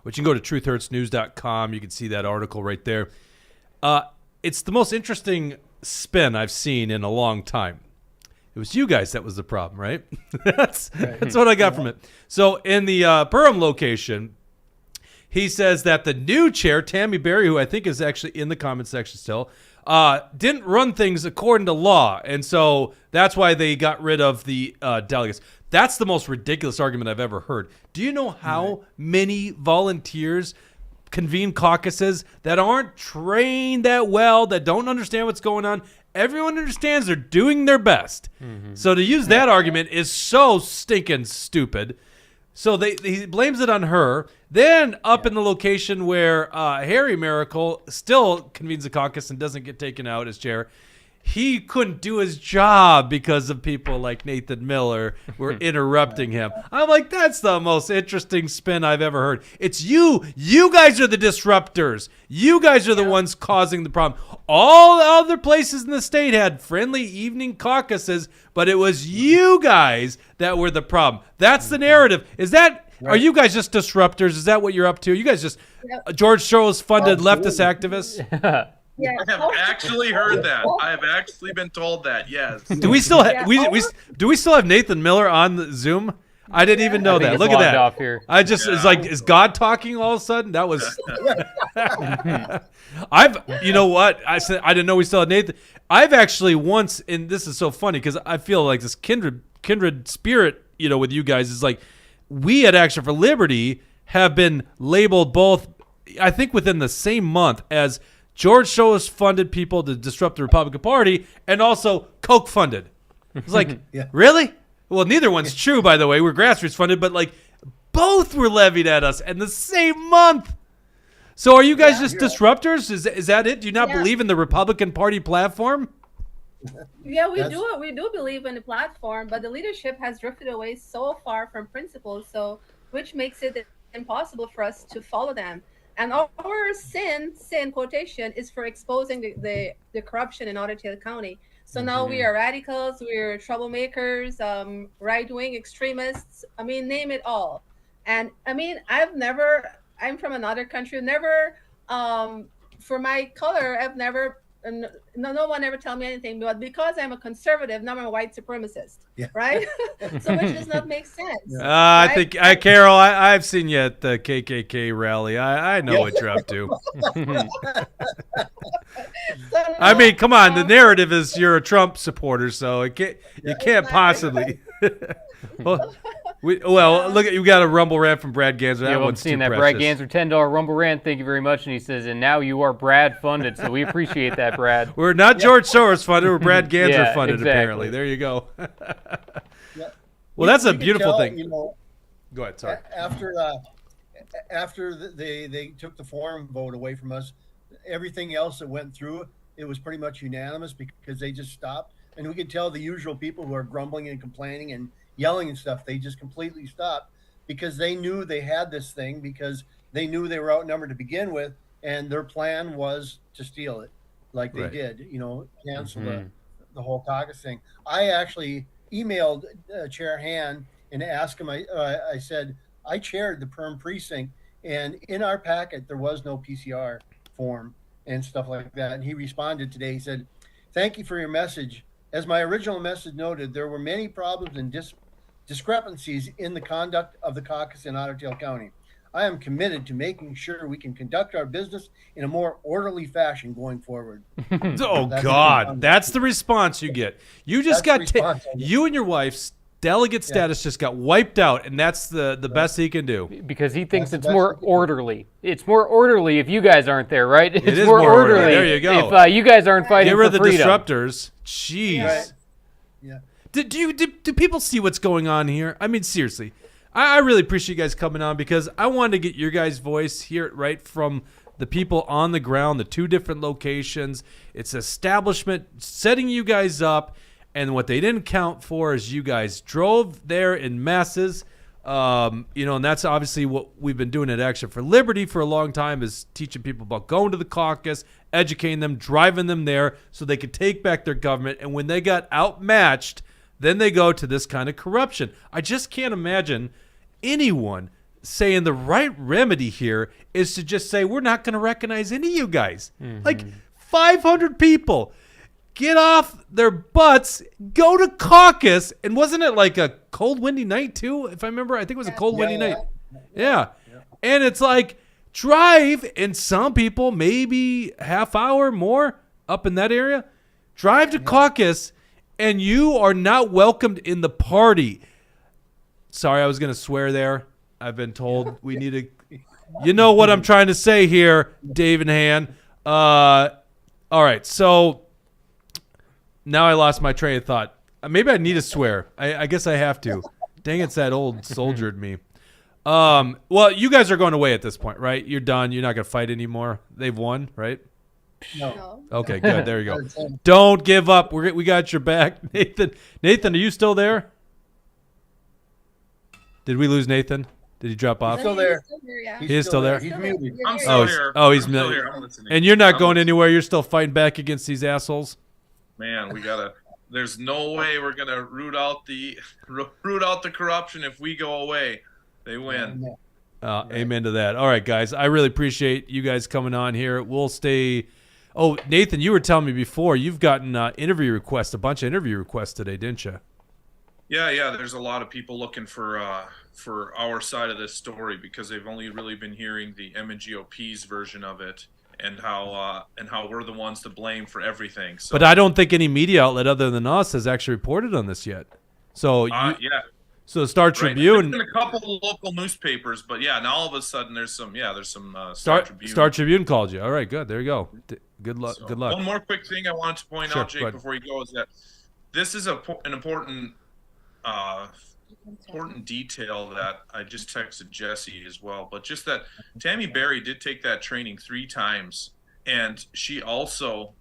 which you can go to truthhurtsnews.com. You can see that article right there. It's the most interesting spin I've seen in a long time. It was you guys that was the problem, right? That's what I got from it. So in the Perham location, he says that the new chair, Tammy Berry, who I think is actually in the comment section still, didn't run things according to law. And so that's why they got rid of the delegates. That's the most ridiculous argument I've ever heard. Do you know how many volunteers convene caucuses that aren't trained that well, that don't understand what's going on? Everyone understands they're doing their best. So to use that argument is so stinking stupid. So he blames it on her. Then up in the location where Harry Miracle still convenes a caucus and doesn't get taken out as chair, he couldn't do his job because of people like Nathan Miller were interrupting him. I'm like, that's the most interesting spin I've ever heard. It's you. You guys are the disruptors. You guys are the ones causing the problem. All the other places in the state had friendly evening caucuses, but it was you guys that were the problem. That's the narrative. Is that, are you guys just disruptors? Is that what you're up to? You guys just George Soros funded leftist activists? Yeah. I have actually heard that. I have actually been told that. Yes. Do we still do we still have Nathan Miller on the Zoom? I didn't even know I think that. it's Look at logged that. off here. I just it's like, is God talking all of a sudden? That was. You know what? I said I didn't know we still had Nathan. I've actually once, and this is so funny because I feel like this kindred spirit, with you guys is like, we at Action for Liberty have been labeled both, I think within the same month, as George Soros funded people to disrupt the Republican Party and also Koch funded. It's like, really? Well, neither one's true, by the way. We're grassroots funded, but like both were levied at us in the same month. So are you guys just disruptors? Is that it? Do you not believe in the Republican Party platform? Yeah, we do. We do believe in the platform, but the leadership has drifted away so far from principles, which makes it impossible for us to follow them. And our sin quotation is for exposing the corruption in Otter Tail County. So now we are radicals, we're troublemakers, right-wing extremists. I mean, name it all. And I mean, I'm from another country, for my color, I've never, no one ever tell me anything, but because I'm a conservative, now I'm a white supremacist, right? So which does not make sense. I think, Carol, I've seen you at the KKK rally. I know what you're up to. I mean, come on. The narrative is you're a Trump supporter, so you can't possibly. Well, look at you got a Rumble rant from Brad Ganser. That one's seen too that precious. Brad Ganser $10 Rumble rant. Thank you very much. And he says, and now you are Brad funded, so we appreciate that, Brad. We're not George Soros funded. We're Brad Ganser funded. Exactly. Apparently, there you go. Well, that's a beautiful thing. Go ahead. Sorry. After they took the forum vote away from us, everything else that went through, it was pretty much unanimous because they just stopped. And we could tell the usual people who are grumbling and complaining and yelling and stuff, they just completely stopped because they knew they had this thing, because they knew they were outnumbered to begin with, and their plan was to steal it like they did, cancel the whole caucus thing. I actually emailed Chair Hann and asked him, I said, I chaired the Perm precinct, and in our packet, there was no PCR form and stuff like that. And he responded today. He said, thank you for your message. As my original message noted, there were many problems and discrepancies in the conduct of the caucus in Otter Tail County. I am committed to making sure we can conduct our business in a more orderly fashion going forward. Oh, God. That's the response you get. You just got you and your wife delegate status just got wiped out, and that's the best he can do. Because he thinks it's more orderly. It's more orderly if you guys aren't there, right? It's is more orderly. There you go. If you guys aren't fighting Get rid for of the freedom. disruptors. Jeez. Right. Yeah. Do people see what's going on here? I mean, seriously. I really appreciate you guys coming on because I wanted to get your guys' voice, hear it right from the people on the ground, the 2 different locations. It's establishment setting you guys up, and what they didn't count for is you guys drove there in masses. And that's obviously what we've been doing at Action for Liberty for a long time, is teaching people about going to the caucus, educating them, driving them there so they could take back their government. And when they got outmatched, then they go to this kind of corruption. I just can't imagine anyone saying the right remedy here is to just say, we're not going to recognize any of you guys. Like 500 people get off their butts, go to caucus. And wasn't it like a cold, windy night too? If I remember, I think it was a cold, windy night. Yeah. And it's like drive, and some people maybe half hour more up in that area, drive to caucus, and you are not welcomed in the party. Sorry, I was going to swear there. I've been told we need to. You know what I'm trying to say here, David Hann. All right, so now I lost my train of thought. Maybe I need to swear. I guess I have to. Dang, it's that old soldier in me. Well, you guys are going away at this point, right? You're done. You're not going to fight anymore. They've won, right? No. Okay, good. There you go. Don't give up. We got your back, Nathan. Nathan, are you still there? Did we lose Nathan? Did he drop off? Still there. Yeah. He is still there? He's muted. I'm still here. He's I'm still here. I'm listening. And you're not I'm going listening. anywhere. You're still fighting back against these assholes. Man, we gotta. There's no way we're gonna root out the corruption if we go away. They win. Amen to that. All right, guys. I really appreciate you guys coming on here. We'll stay. Oh, Nathan, you were telling me before you've gotten interview requests, a bunch of interview requests today, didn't you? Yeah. There's a lot of people looking for our side of this story because they've only really been hearing the MNGOP's version of it, and how we're the ones to blame for everything. So, But I don't think any media outlet other than us has actually reported on this yet. So yeah. So the Star Tribune, There's been a couple of local newspapers, but yeah, now all of a sudden there's some Star Tribune. Star Tribune called you. All right, good. There you go. Good luck. So, Good luck. One more quick thing I wanted to point out, Sure, Jake, before you go, is that this is an important detail that I just texted Jesse as well. But just that Tammy Berry did take that training 3 times, and she also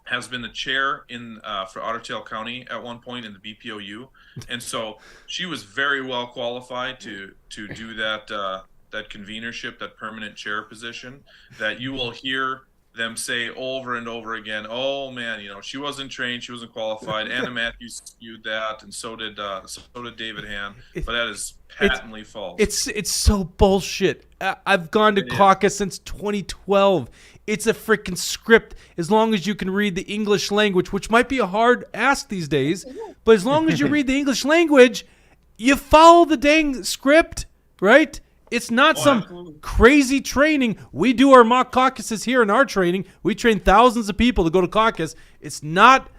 has been the chair in for Otter Tail County at one point in the BPOU, and so she was very well qualified to do that convenership, that permanent chair position. That you will hear them say over and over again, oh man, she wasn't trained, she wasn't qualified. Anna Matthews skewed that, and so did David Hann, but that is patently false. It's so bullshit. I've gone to caucus since 2012. It's a freaking script. As long as you can read the English language, which might be a hard ask these days, but as long as you read the English language, you follow the dang script, right? It's not some crazy training. We do our mock caucuses here in our training. We train thousands of people to go to caucus. It's not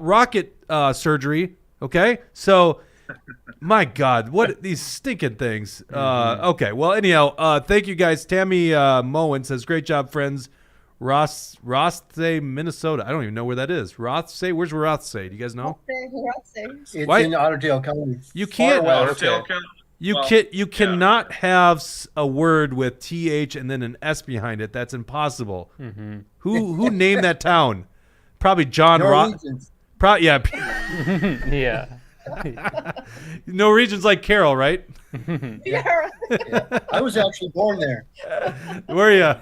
rocket surgery, okay? So, my God, what these stinking things. Okay, well, anyhow, thank you guys. Tammy Moen says, great job, friends. Rothsay, Minnesota. I don't even know where that is. Rothsay? Where's Rothsay? Do you guys know? It's Why- in Otter Tail County. You can't. Far Otter west. Tail County. You cannot have a word with TH and then an S behind it. That's impossible. Mm-hmm. Who named that town? Probably John Roth. Norwegians. Yeah. Yeah. Norwegians like Carol, right? Yeah. Yeah. I was actually born there. Where are you?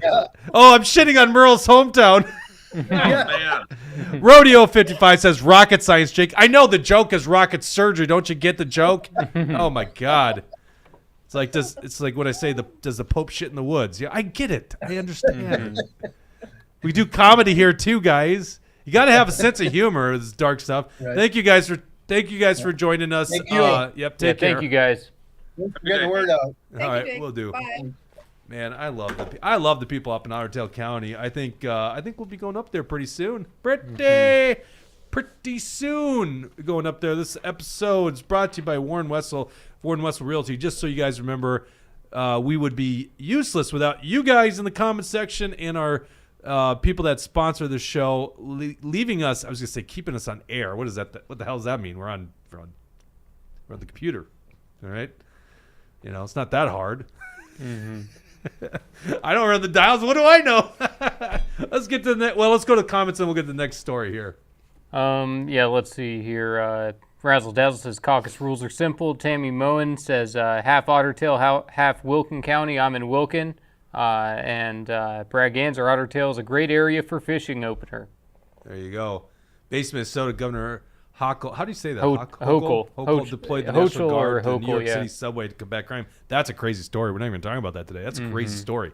Yeah. Oh, I'm shitting on Merle's hometown. Yeah. Man. Rodeo 55 says rocket science, Jake. I know the joke is rocket surgery. Don't you get the joke? Oh my God. It's like when I say does the Pope shit in the woods? Yeah, I get it. I understand. We do comedy here too, guys. You got to have a sense of humor. This dark stuff. Right. Thank you guys for joining us. Thank you. Yep. Take care. Thank you guys. Get the word out. All right, we'll do. Bye. Man, I love the people up in Otter Tail County. I think we'll be going up there pretty soon. Pretty pretty soon going up there. This episode is brought to you by Warren Wessel Realty. Just so you guys remember, we would be useless without you guys in the comment section and our people that sponsor the show leaving us. I was going to say keeping us on air. What is that? What the hell does that mean? We're on the computer. All right. You know, it's not that hard. Mm-hmm. I don't run the dials. What do I know? Let's get to the next. Well, let's go to the comments and we'll get to the next story here. Yeah, let's see here. Razzle Dazzle says caucus rules are simple. Tammy Moen says half Otter Tail, half Wilkin County. I'm in Wilkin. And Brad Ganser, Otter Tail is a great area for fishing opener. There you go. Base Minnesota Governor Hochul. How do you say that? Hochul deployed the National Guard to the New York yeah. City subway to combat crime. That's a crazy story. We're not even talking about that today. That's a crazy story.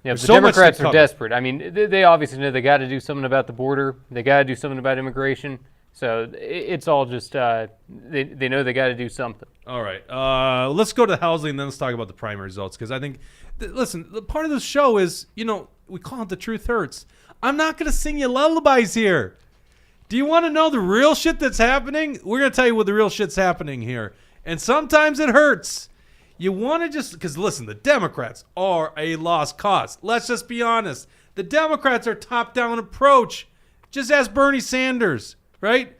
Yeah, There's the so much to Democrats are cover. desperate. I mean, they obviously know they got to do something about the border. They got to do something about immigration. So it's all just they know they got to do something. All right. Let's go to housing and then let's talk about the primary results because I think, listen, the part of the show is, you know, we call it The Truth Hurts. I'm not going to sing you lullabies here. Do you want to know the real shit that's happening? We're going to tell you what the real shit's happening here. And sometimes it hurts. You want to just, because listen, the Democrats are a lost cause. Let's just be honest. The Democrats are top-down approach. Just ask Bernie Sanders, right?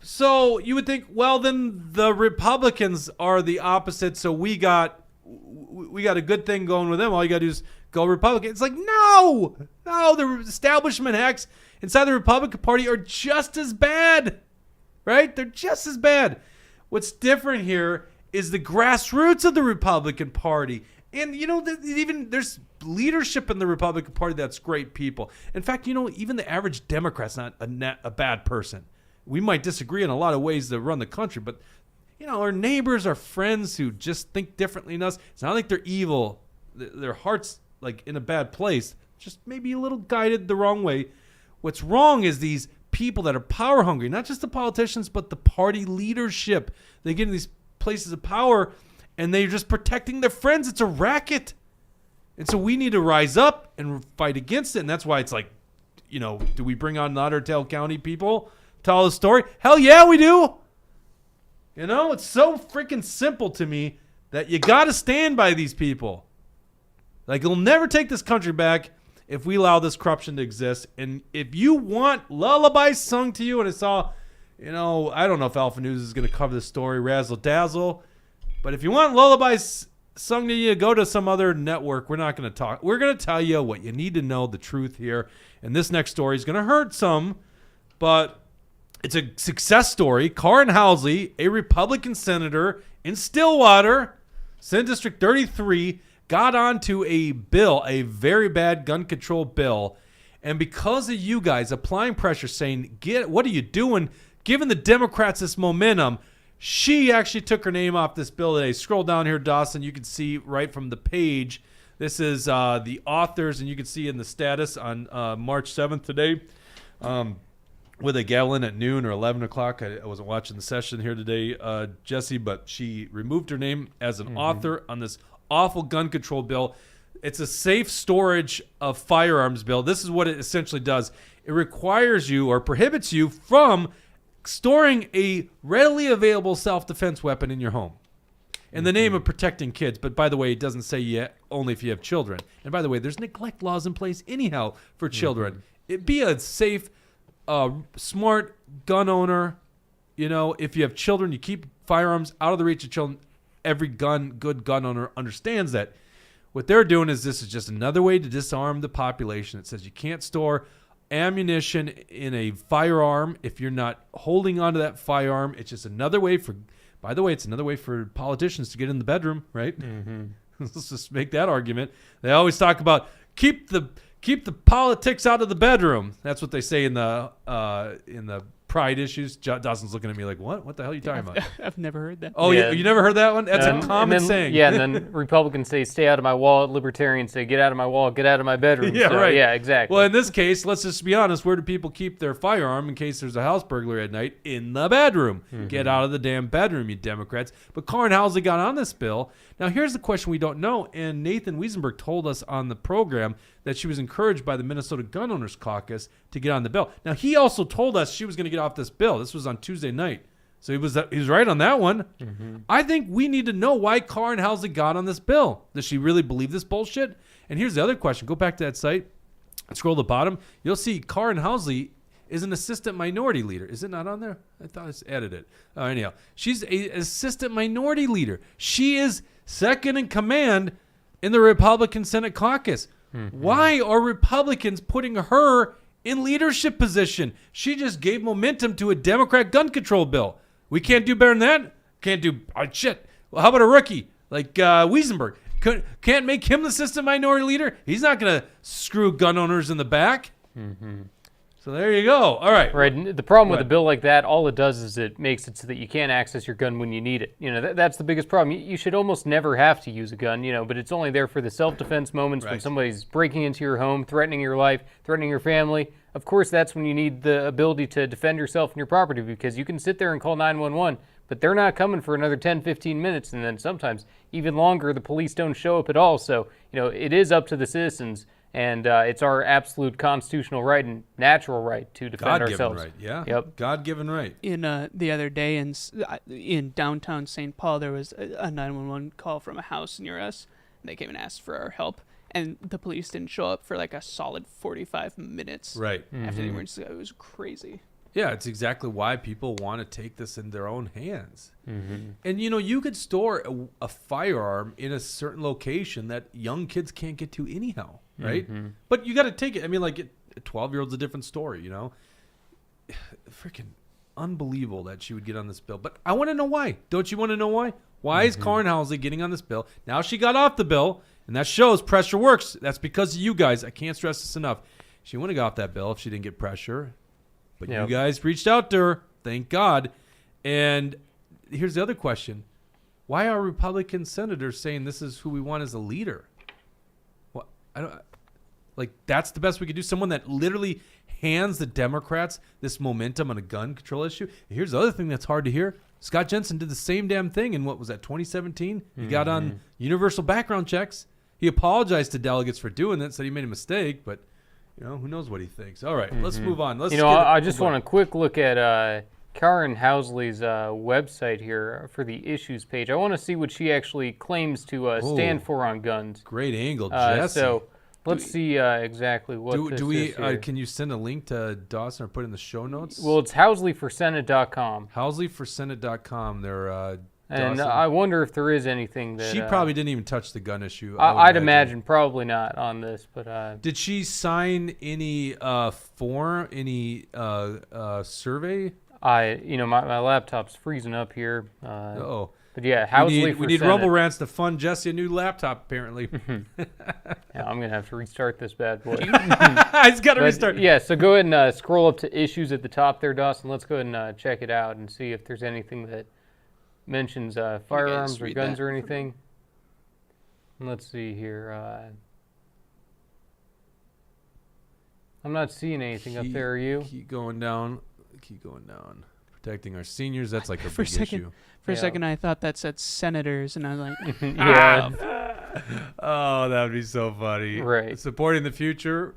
So you would think, well, then the Republicans are the opposite. So we got a good thing going with them. All you got to do is go Republican. It's like, no, the establishment hacks inside the Republican Party are just as bad, right? They're just as bad. What's different here is the grassroots of the Republican Party. And, you know, even there's leadership in the Republican Party that's great people. In fact, you know, even the average Democrat's not a bad person. We might disagree in a lot of ways that run the country, but, you know, our neighbors, our friends who just think differently than us, it's not like they're evil. Their heart's, like, in a bad place, just maybe a little guided the wrong way. What's wrong is these people that are power hungry, not just the politicians, but the party leadership. They get in these places of power and they're just protecting their friends. It's a racket. And so we need to rise up and fight against it. And that's why it's like, you know, do we bring on the Otter Tail County people to tell the story? Hell yeah, we do. You know, it's so freaking simple to me that you got to stand by these people. Like, you'll never take this country back if we allow this corruption to exist. And if you want lullabies sung to you, and I saw, you know, I don't know if Alpha News is going to cover this story, razzle dazzle, but if you want lullabies sung to you, go to some other network. We're not going to talk. We're going to tell you what you need to know, the truth here. And this next story is going to hurt some, but it's a success story. Karin Housley, a Republican senator in Stillwater, Senate District 33, got onto a bill, a very bad gun control bill. And because of you guys applying pressure, saying, what are you doing? Giving the Democrats this momentum, she actually took her name off this bill today. Scroll down here, Dawson. You can see right from the page. This is the authors, and you can see in the status on March 7th today. With a gavel at noon or 11 o'clock. I wasn't watching the session here today, Jesse, but she removed her name as an author on this awful gun control bill. It's a safe storage of firearms bill. This is what it essentially does. It requires you or prohibits you from storing a readily available self-defense weapon in your home in the name of protecting kids. But by the way, it doesn't say yet only if you have children. And by the way, there's neglect laws in place anyhow for children. It be a safe, smart gun owner. You know, if you have children, you keep firearms out of the reach of children. Every good gun owner understands that. What they're doing is this is just another way to disarm the population. It says you can't store ammunition in a firearm if you're not holding onto that firearm. It's just another way for, by the way, it's another way for politicians to get in the bedroom, right? Let's just make that argument. They always talk about keep the politics out of the bedroom. That's what they say in the pride issues. Dawson's looking at me like, what? What the hell are you talking about? I've never heard that. Oh, yeah. You never heard that one? That's a common saying. Yeah, and then Republicans say, stay out of my wall. Libertarians say, get out of my wall, get out of my bedroom. Yeah, right. Yeah, exactly. Well, in this case, let's just be honest. Where do people keep their firearm in case there's a house burglary at night? In the bedroom. Get out of the damn bedroom, you Democrats. But Karin Housley got on this bill. Now, here's the question we don't know, and Nathan Wiesenberg told us on the program that she was encouraged by the Minnesota Gun Owners Caucus to get on the bill. Now, he also told us she was going to get off this bill. This was on Tuesday night. So he was right on that one. Mm-hmm. I think we need to know why Karin Housley got on this bill. Does she really believe this bullshit? And here's the other question. Go back to that site. Scroll to the bottom. You'll see Karin Housley is an assistant minority leader. Is it not on there? I thought I added it. Anyhow, she's an assistant minority leader. She is second in command in the Republican Senate caucus. Mm-hmm. Why are Republicans putting her in leadership position? She just gave momentum to a Democrat gun control bill. We can't do better than that? Can't do shit. Well, how about a rookie like Wiesenberg? Can't make him the assistant minority leader? He's not going to screw gun owners in the back. Mm-hmm. So there you go. All right. Right. The problem with a bill like that, all it does is it makes it so that you can't access your gun when you need it. You know, that's the biggest problem. You should almost never have to use a gun, you know, but it's only there for the self-defense moments when somebody's breaking into your home, threatening your life, threatening your family. Of course, that's when you need the ability to defend yourself and your property, because you can sit there and call 911, but they're not coming for another 10, 15 minutes, and then sometimes even longer, the police don't show up at all. So, you know, it is up to the citizens. And it's our absolute constitutional right and natural right to defend ourselves. God-given right, yeah. Yep. God-given right. In the other day in downtown St. Paul, there was a 911 call from a house near us. They came and asked for our help, and the police didn't show up for like a solid 45 minutes. Right. After the emergency, it was crazy. Yeah, it's exactly why people want to take this in their own hands. Mm-hmm. And, you know, you could store a firearm in a certain location that young kids can't get to anyhow, right? Mm-hmm. But you got to take it. I mean, like, a 12-year-old's a different story, you know? Freaking unbelievable that she would get on this bill. But I want to know why. Don't you want to know why? Why is Karin Housley getting on this bill? Now she got off the bill, and that shows pressure works. That's because of you guys. I can't stress this enough. She wouldn't have got off that bill if she didn't get pressure. But you guys reached out to her, thank God. And here's the other question. Why are Republican senators saying this is who we want as a leader? Well, that's the best we could do. Someone that literally hands the Democrats this momentum on a gun control issue. And here's the other thing that's hard to hear. Scott Jensen did the same damn thing in, 2017? He got on universal background checks. He apologized to delegates for doing that, said he made a mistake, but you know, who knows what he thinks. All right, let's move on. I just want a quick look at Karin Housley's website here for the issues page. I want to see what she actually claims to stand for on guns. Great angle, Jesse. So let's see exactly what this is here. Can you send a link to Dawson or put it in the show notes? Well, it's HousleyForSenate.com. HousleyForSenate.com. They're and I wonder if there is anything that... She probably didn't even touch the gun issue. I'd imagine probably not on this, but... Did she sign any survey? My laptop's freezing up here. Uh-oh. But yeah, Housley we need Rumble Rants to fund Jesse a new laptop, apparently. Yeah, I'm going to have to restart this bad boy. He's got to restart. Yeah, so go ahead and scroll up to issues at the top there, Dawson. Let's go ahead and check it out and see if there's anything that mentions firearms or guns or anything. Let's see here. I'm not seeing anything up there. Are you? Keep going down. Protecting our seniors. That's like a big issue. For a second, I thought that said senators, and I was like, yeah. Oh, that would be so funny. Right. Supporting the future.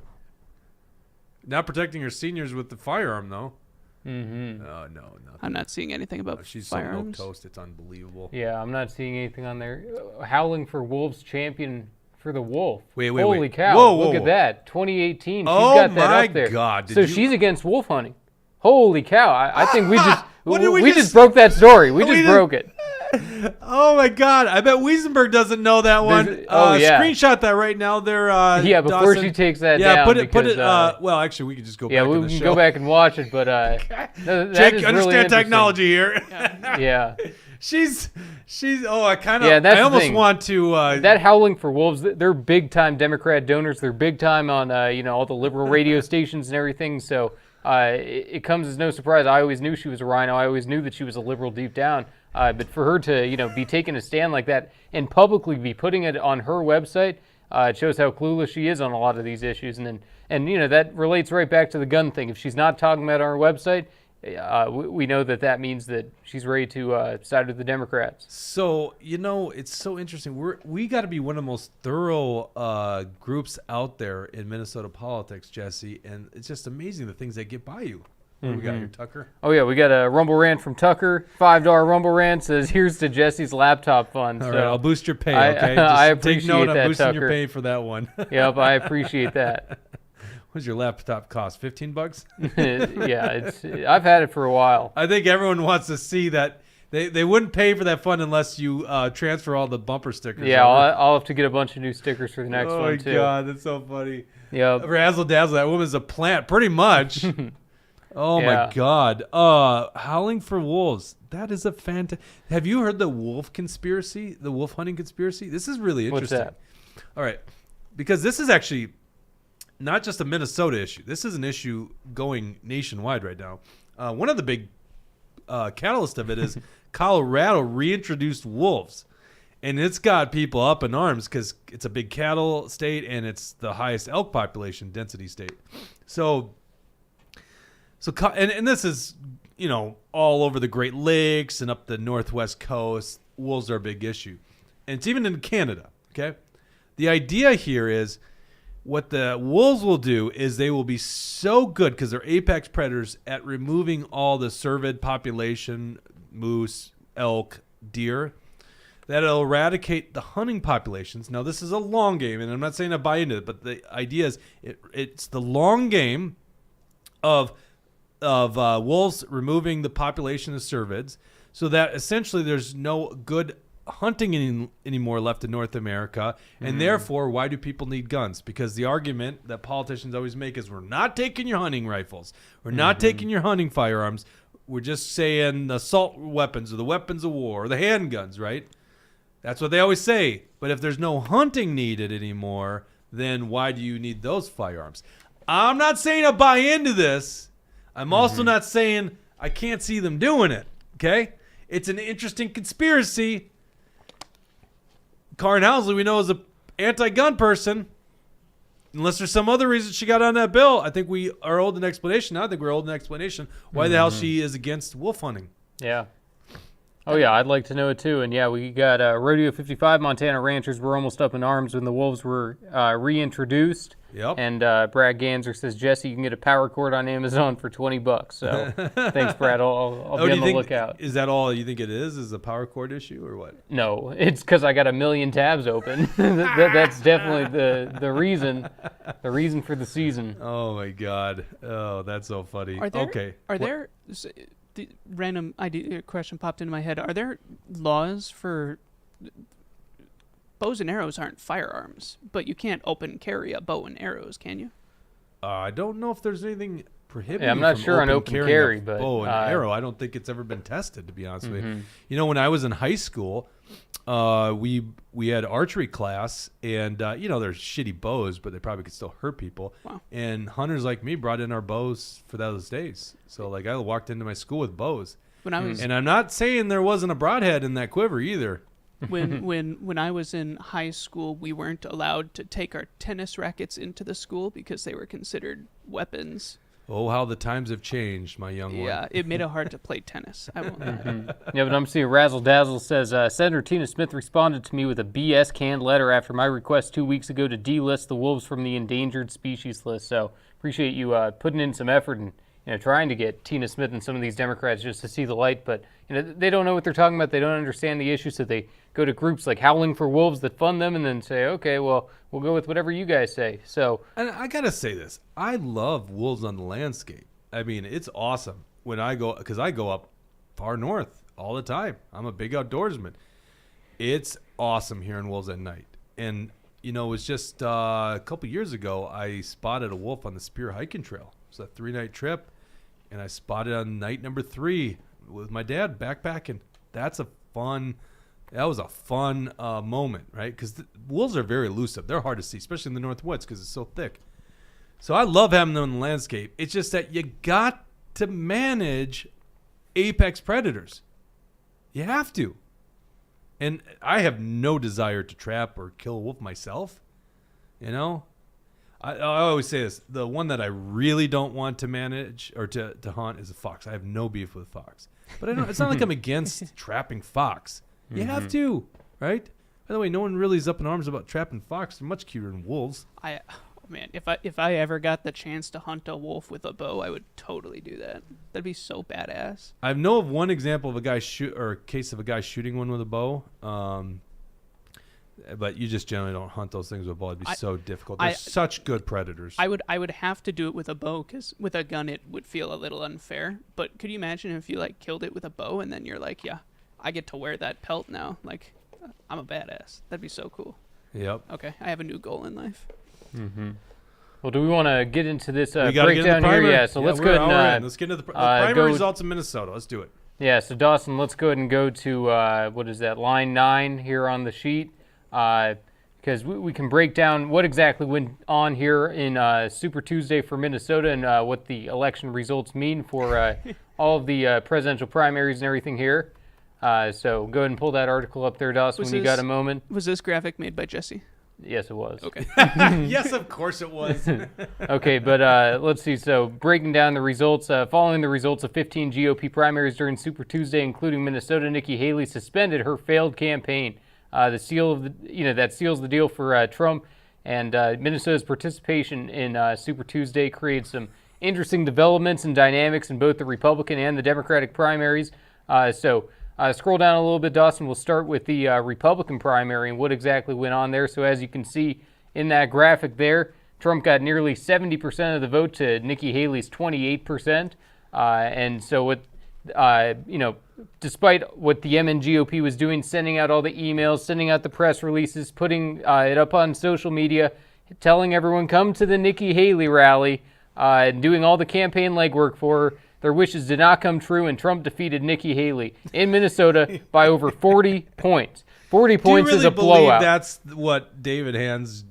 Not protecting our seniors with the firearm, though. Mm-hmm. Oh, no, nothing. I'm not seeing anything about she's firearms. so milquetoast, it's unbelievable. Yeah, I'm not seeing anything on there. Howling for Wolves champion for the Wolf. Wait. Holy cow. Whoa. Look at that. 2018. She's Oh, got that my up there. God. So she's against wolf hunting. Holy cow. I think we just... we just broke that story. We just broke it. Oh my God! I bet Wiesenberg doesn't know that one. Yeah. Screenshot that right now. There. Yeah, before Dawson. she takes that yeah, down. put it. Well, actually, we could just go. Yeah, back we in the can show. go back and watch it. But Jake, is understand really technology here. Yeah. She's. Oh, I kind of. Yeah, that's I the almost thing. want to. That Howling for Wolves, they're big time Democrat donors. They're big time on all the liberal radio stations and everything. So it comes as no surprise. I always knew she was a RINO. I always knew that she was a liberal deep down. But for her to be taking a stand like that and publicly be putting it on her website, it shows how clueless she is on a lot of these issues. And that relates right back to the gun thing. If she's not talking about it on her website, we know that means that she's ready to side with the Democrats. So, it's so interesting. We got to be one of the most thorough groups out there in Minnesota politics, Jesse, and it's just amazing the things that get by you. What do we got here, Tucker? Oh, yeah, we got a Rumble Rant from Tucker. $5 Rumble Rant says, here's to Jesse's laptop fund. All so right, I'll boost your pay, okay? I Just appreciate take note, that, I'm boosting Tucker. your pay for that one. Yep, I appreciate that. What's your laptop cost? $15? Yeah, I've had it for a while. I think everyone wants to see that. They wouldn't pay for that fund unless you transfer all the bumper stickers. Yeah, over. I'll have to get a bunch of new stickers for the next one, too. Oh, my God, that's so funny. Yep. Razzle dazzle, that woman's a plant, pretty much. Oh, Yeah. my God. Howling for Wolves. That is a fantastic. Have you heard the wolf conspiracy, the wolf hunting conspiracy? This is really interesting. What's that? All right. Because this is actually not just a Minnesota issue. This is an issue going nationwide right now. One of the big catalyst of it is Colorado reintroduced wolves. And it's got people up in arms because it's a big cattle state and it's the highest elk population density state. So this is, all over the Great Lakes and up the Northwest coast. Wolves are a big issue. And it's even in Canada, okay? The idea here is what the wolves will do is they will be so good because they're apex predators at removing all the cervid population, moose, elk, deer, that it'll eradicate the hunting populations. Now, this is a long game, and I'm not saying I buy into it, but the idea is it's the long game of wolves removing the population of cervids so that essentially there's no good hunting anymore left in North America, and therefore, why do people need guns? Because the argument that politicians always make is we're not taking your hunting rifles, we're not taking your hunting firearms, we're just saying the assault weapons or the weapons of war or the handguns, right? That's what they always say. But if there's no hunting needed anymore, then why do you need those firearms? I'm not saying I buy into this. I'm also not saying I can't see them doing it, okay? It's an interesting conspiracy. Karin Housley, we know, is an anti-gun person. Unless there's some other reason she got on that bill. I think we are owed an explanation. I think we're owed an explanation why the hell she is against wolf hunting. Yeah. Oh, yeah, I'd like to know it, too. And, yeah, we got Rodeo 55 Montana ranchers were almost up in arms when the wolves were reintroduced. Yep. And Brad Ganser says, Jesse, you can get a power cord on Amazon for $20. So thanks, Brad. I'll be on the lookout. Is that all you think it is a power cord issue or what? No, it's because I got a million tabs open. That's definitely the reason. The reason for the season. Oh, my God. Oh, that's so funny. The random idea question popped into my head. Are there laws for bows and arrows aren't firearms, but you can't open carry a bow and arrows, can you? I don't know if there's anything prohibiting. Yeah, I'm not from sure on open carry, a but bow and arrow. I don't think it's ever been tested, to be honest with you. When I was in high school, we had archery class, and there's shitty bows, but they probably could still hurt people. Wow. And hunters like me brought in our bows for those days. So I walked into my school with bows. And I'm not saying there wasn't a broadhead in that quiver either. When I was in high school, we weren't allowed to take our tennis rackets into the school because they were considered weapons. Oh, how the times have changed, my young one. Yeah, it made it hard to play tennis. I won't lie. Yeah, but I'm seeing Razzle Dazzle says, Senator Tina Smith responded to me with a BS canned letter after my request 2 weeks ago to delist the wolves from the endangered species list. So appreciate you putting in some effort and trying to get Tina Smith and some of these Democrats just to see the light. But they don't know what they're talking about. They don't understand the issue, so they go to groups like Howling for Wolves that fund them and then say, okay, well, we'll go with whatever you guys say. So, and I got to say this. I love wolves on the landscape. I mean, it's awesome when I go, because I go up far north all the time. I'm a big outdoorsman. It's awesome hearing wolves at night. And, it was just a couple years ago, I spotted a wolf on the Spear Hiking Trail. It was a 3-night trip, and I spotted on night number 3 with my dad backpacking. That was a fun moment, right? Because wolves are very elusive. They're hard to see, especially in the Northwoods because it's so thick. So I love having them in the landscape. It's just that you got to manage apex predators. You have to. And I have no desire to trap or kill a wolf myself. I always say this. The one that I really don't want to manage or to hunt is a fox. I have no beef with fox. But it's not like I'm against trapping fox. You have to, right? By the way, no one really is up in arms about trapping fox. They're much cuter than wolves. Man, if I ever got the chance to hunt a wolf with a bow, I would totally do that. That'd be so badass. I know of one example of a case of a guy shooting one with a bow. But you just generally don't hunt those things with a bow. It'd be so difficult. They're such good predators. I would have to do it with a bow because with a gun it would feel a little unfair. But could you imagine if you like killed it with a bow and then you're like, yeah, I get to wear that pelt now. Like, I'm a badass. That'd be so cool. Yep. Okay, I have a new goal in life. Mm-hmm. Well, do we want to get into this breakdown here? Yeah, so let's go ahead and let's get into the primary results in Minnesota. Let's do it. Yeah, so Dawson, let's go ahead and go to, what is that, line 9 here on the sheet. Because we can break down what exactly went on here in Super Tuesday for Minnesota and what the election results mean for all of the presidential primaries and everything here. So go ahead and pull that article up there, Dawson, when you got a moment. Was this graphic made by Jesse? Yes, it was. Okay. Yes, of course it was. Okay, but let's see. So breaking down the results, following the results of 15 GOP primaries during Super Tuesday, including Minnesota, Nikki Haley suspended her failed campaign. The seal of that seals the deal for Trump, and Minnesota's participation in Super Tuesday created some interesting developments and dynamics in both the Republican and the Democratic primaries. So scroll down a little bit, Dawson. We'll start with the Republican primary and what exactly went on there. So as you can see in that graphic there, Trump got nearly 70% of the vote to Nikki Haley's 28%, and so with despite what the MNGOP was doing, sending out all the emails, sending out the press releases, putting it up on social media, telling everyone, come to the Nikki Haley rally, doing all the campaign legwork for her, their wishes did not come true, and Trump defeated Nikki Haley in Minnesota by over 40 points. 40 points is a blowout. Do you really believe that's what David Hann's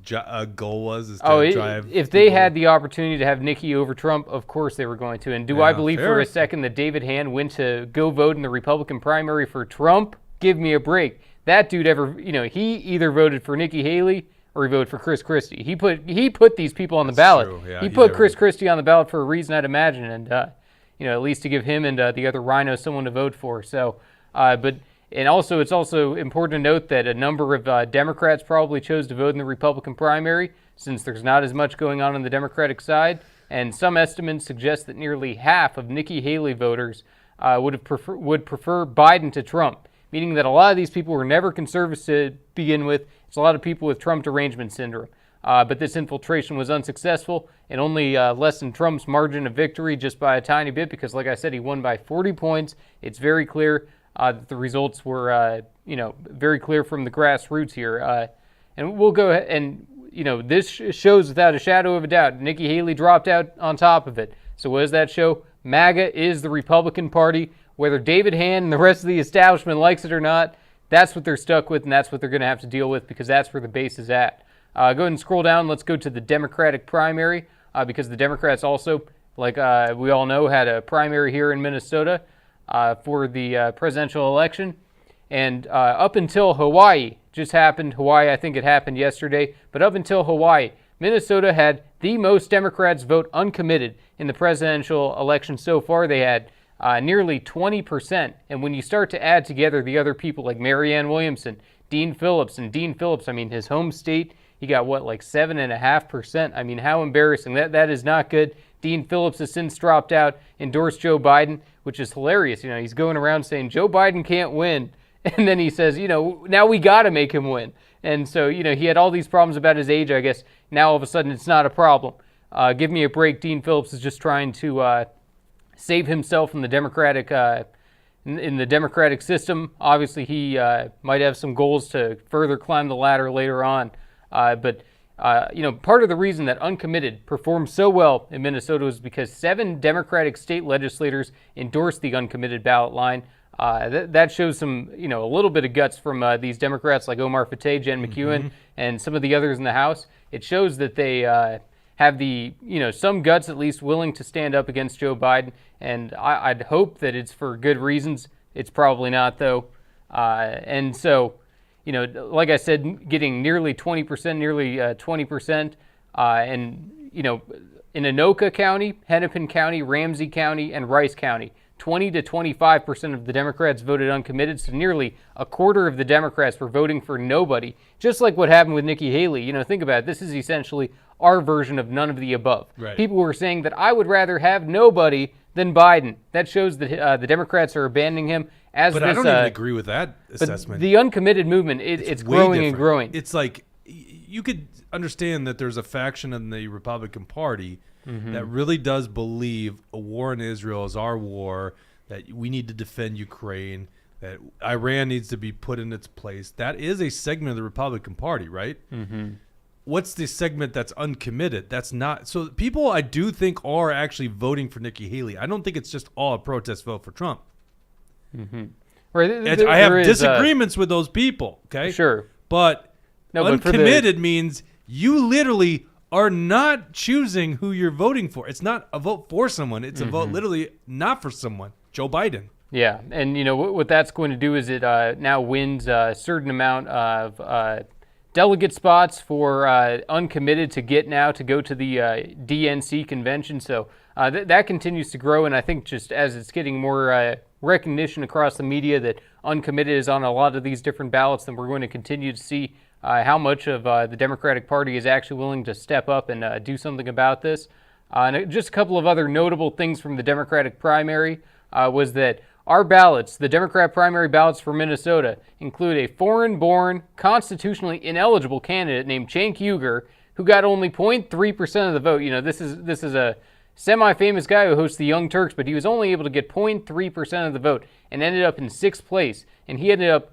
goal was? Is to drive if they had the opportunity to have Nikki over Trump, of course they were going to. And do I believe for a second that David Hann went to go vote in the Republican primary for Trump? Give me a break. That dude he either voted for Nikki Haley or he voted for Chris Christie. He put these people on the ballot. Yeah, he put Chris Christie on the ballot for a reason, I'd imagine, and at least to give him and the other RINO someone to vote for. So, And also, it's also important to note that a number of Democrats probably chose to vote in the Republican primary since there's not as much going on the Democratic side. And some estimates suggest that nearly half of Nikki Haley voters would prefer Biden to Trump, meaning that a lot of these people were never conservatives to begin with. It's a lot of people with Trump derangement syndrome. But this infiltration was unsuccessful and only lessened Trump's margin of victory just by a tiny bit because, like I said, he won by 40 points. It's very clear that the results were, very clear from the grassroots here. And we'll go ahead and, this shows without a shadow of a doubt, Nikki Haley dropped out on top of it. So what does that show? MAGA is the Republican Party. Whether David Hann and the rest of the establishment likes it or not, that's what they're stuck with, and that's what they're going to have to deal with because that's where the base is at. Go ahead and scroll down. Let's go to the Democratic primary because the Democrats also, like we all know, had a primary here in Minnesota for the presidential election. And up until Hawaii just happened, I think it happened yesterday, but up until Hawaii, Minnesota had the most Democrats vote uncommitted in the presidential election so far. They had nearly 20%. And when you start to add together the other people like Marianne Williamson, Dean Phillips, his home state, he got 7.5%. I mean, how embarrassing. That is not good. Dean Phillips has since dropped out, endorsed Joe Biden, which is hilarious. He's going around saying Joe Biden can't win. And then he says, now we got to make him win. And so, he had all these problems about his age, I guess. Now all of a sudden it's not a problem. Give me a break. Dean Phillips is just trying to save himself from the Democratic in the Democratic system. Obviously, he might have some goals to further climb the ladder later on. But part of the reason that uncommitted performed so well in Minnesota was because 7 Democratic state legislators endorsed the uncommitted ballot line. That shows some, a little bit of guts from these Democrats like Omar Fateh, Jen McEwen, and some of the others in the House. It shows that they have the, some guts at least willing to stand up against Joe Biden. And I'd hope that it's for good reasons. It's probably not, though. And so, like I said, getting nearly 20%, nearly 20%. And, in Anoka County, Hennepin County, Ramsey County, and Rice County, 20 to 25% of the Democrats voted uncommitted, so nearly a quarter of the Democrats were voting for nobody, just like what happened with Nikki Haley. Think about it. This is essentially our version of none of the above. Right. People were saying that I would rather have nobody than Biden. That shows that the Democrats are abandoning him. But I don't even agree with that assessment. The uncommitted movement, it's way growing different. and growing. It's like you could understand that there's a faction in the Republican Party that really does believe a war in Israel is our war, that we need to defend Ukraine, that Iran needs to be put in its place. That is a segment of the Republican Party, right? What's the segment that's uncommitted? That's not. So people, I do think, are actually voting for Nikki Haley. I don't think it's just all a protest vote for Trump. Right, I have disagreements with those people, okay? Sure. But No, but for uncommitted means you literally are not choosing who you're voting for. It's not a vote for someone. It's a vote literally not for someone. Joe Biden. Yeah, and what that's going to do is it now wins a certain amount of delegate spots for uncommitted to go to the DNC convention. So that continues to grow, and I think just as it's getting more recognition across the media that uncommitted is on a lot of these different ballots, then we're going to continue to see how much of the Democratic Party is actually willing to step up and do something about this. And just a couple of other notable things from the Democratic primary was that our ballots, the Democrat primary ballots for Minnesota, include a foreign-born, constitutionally ineligible candidate named Cenk Uygur, who got only 0.3% of the vote. This is a semi-famous guy who hosts the Young Turks, but he was only able to get 0.3% of the vote and ended up in 6th place. And he ended up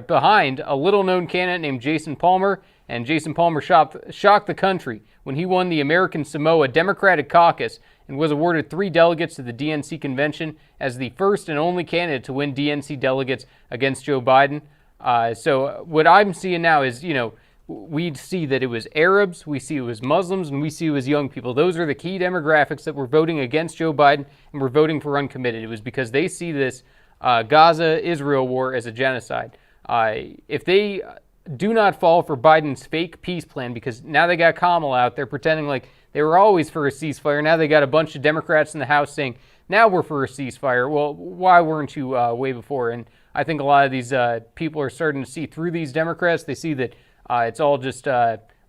behind a little-known candidate named Jason Palmer, and Jason Palmer shocked the country when he won the American Samoa Democratic Caucus and was awarded 3 delegates to the DNC convention as the first and only candidate to win DNC delegates against Joe Biden. So what I'm seeing now is, we see that it was Arabs, we see it was Muslims, and we see it was young people. Those are the key demographics that were voting against Joe Biden and were voting for uncommitted. It was because they see this Gaza-Israel war as a genocide. If they do not fall for Biden's fake peace plan, because now they got Kamala out there pretending like they were always for a ceasefire. Now they got a bunch of Democrats in the House saying, now we're for a ceasefire. Well, why weren't you way before? And I think a lot of these people are starting to see through these Democrats. They see that it's all just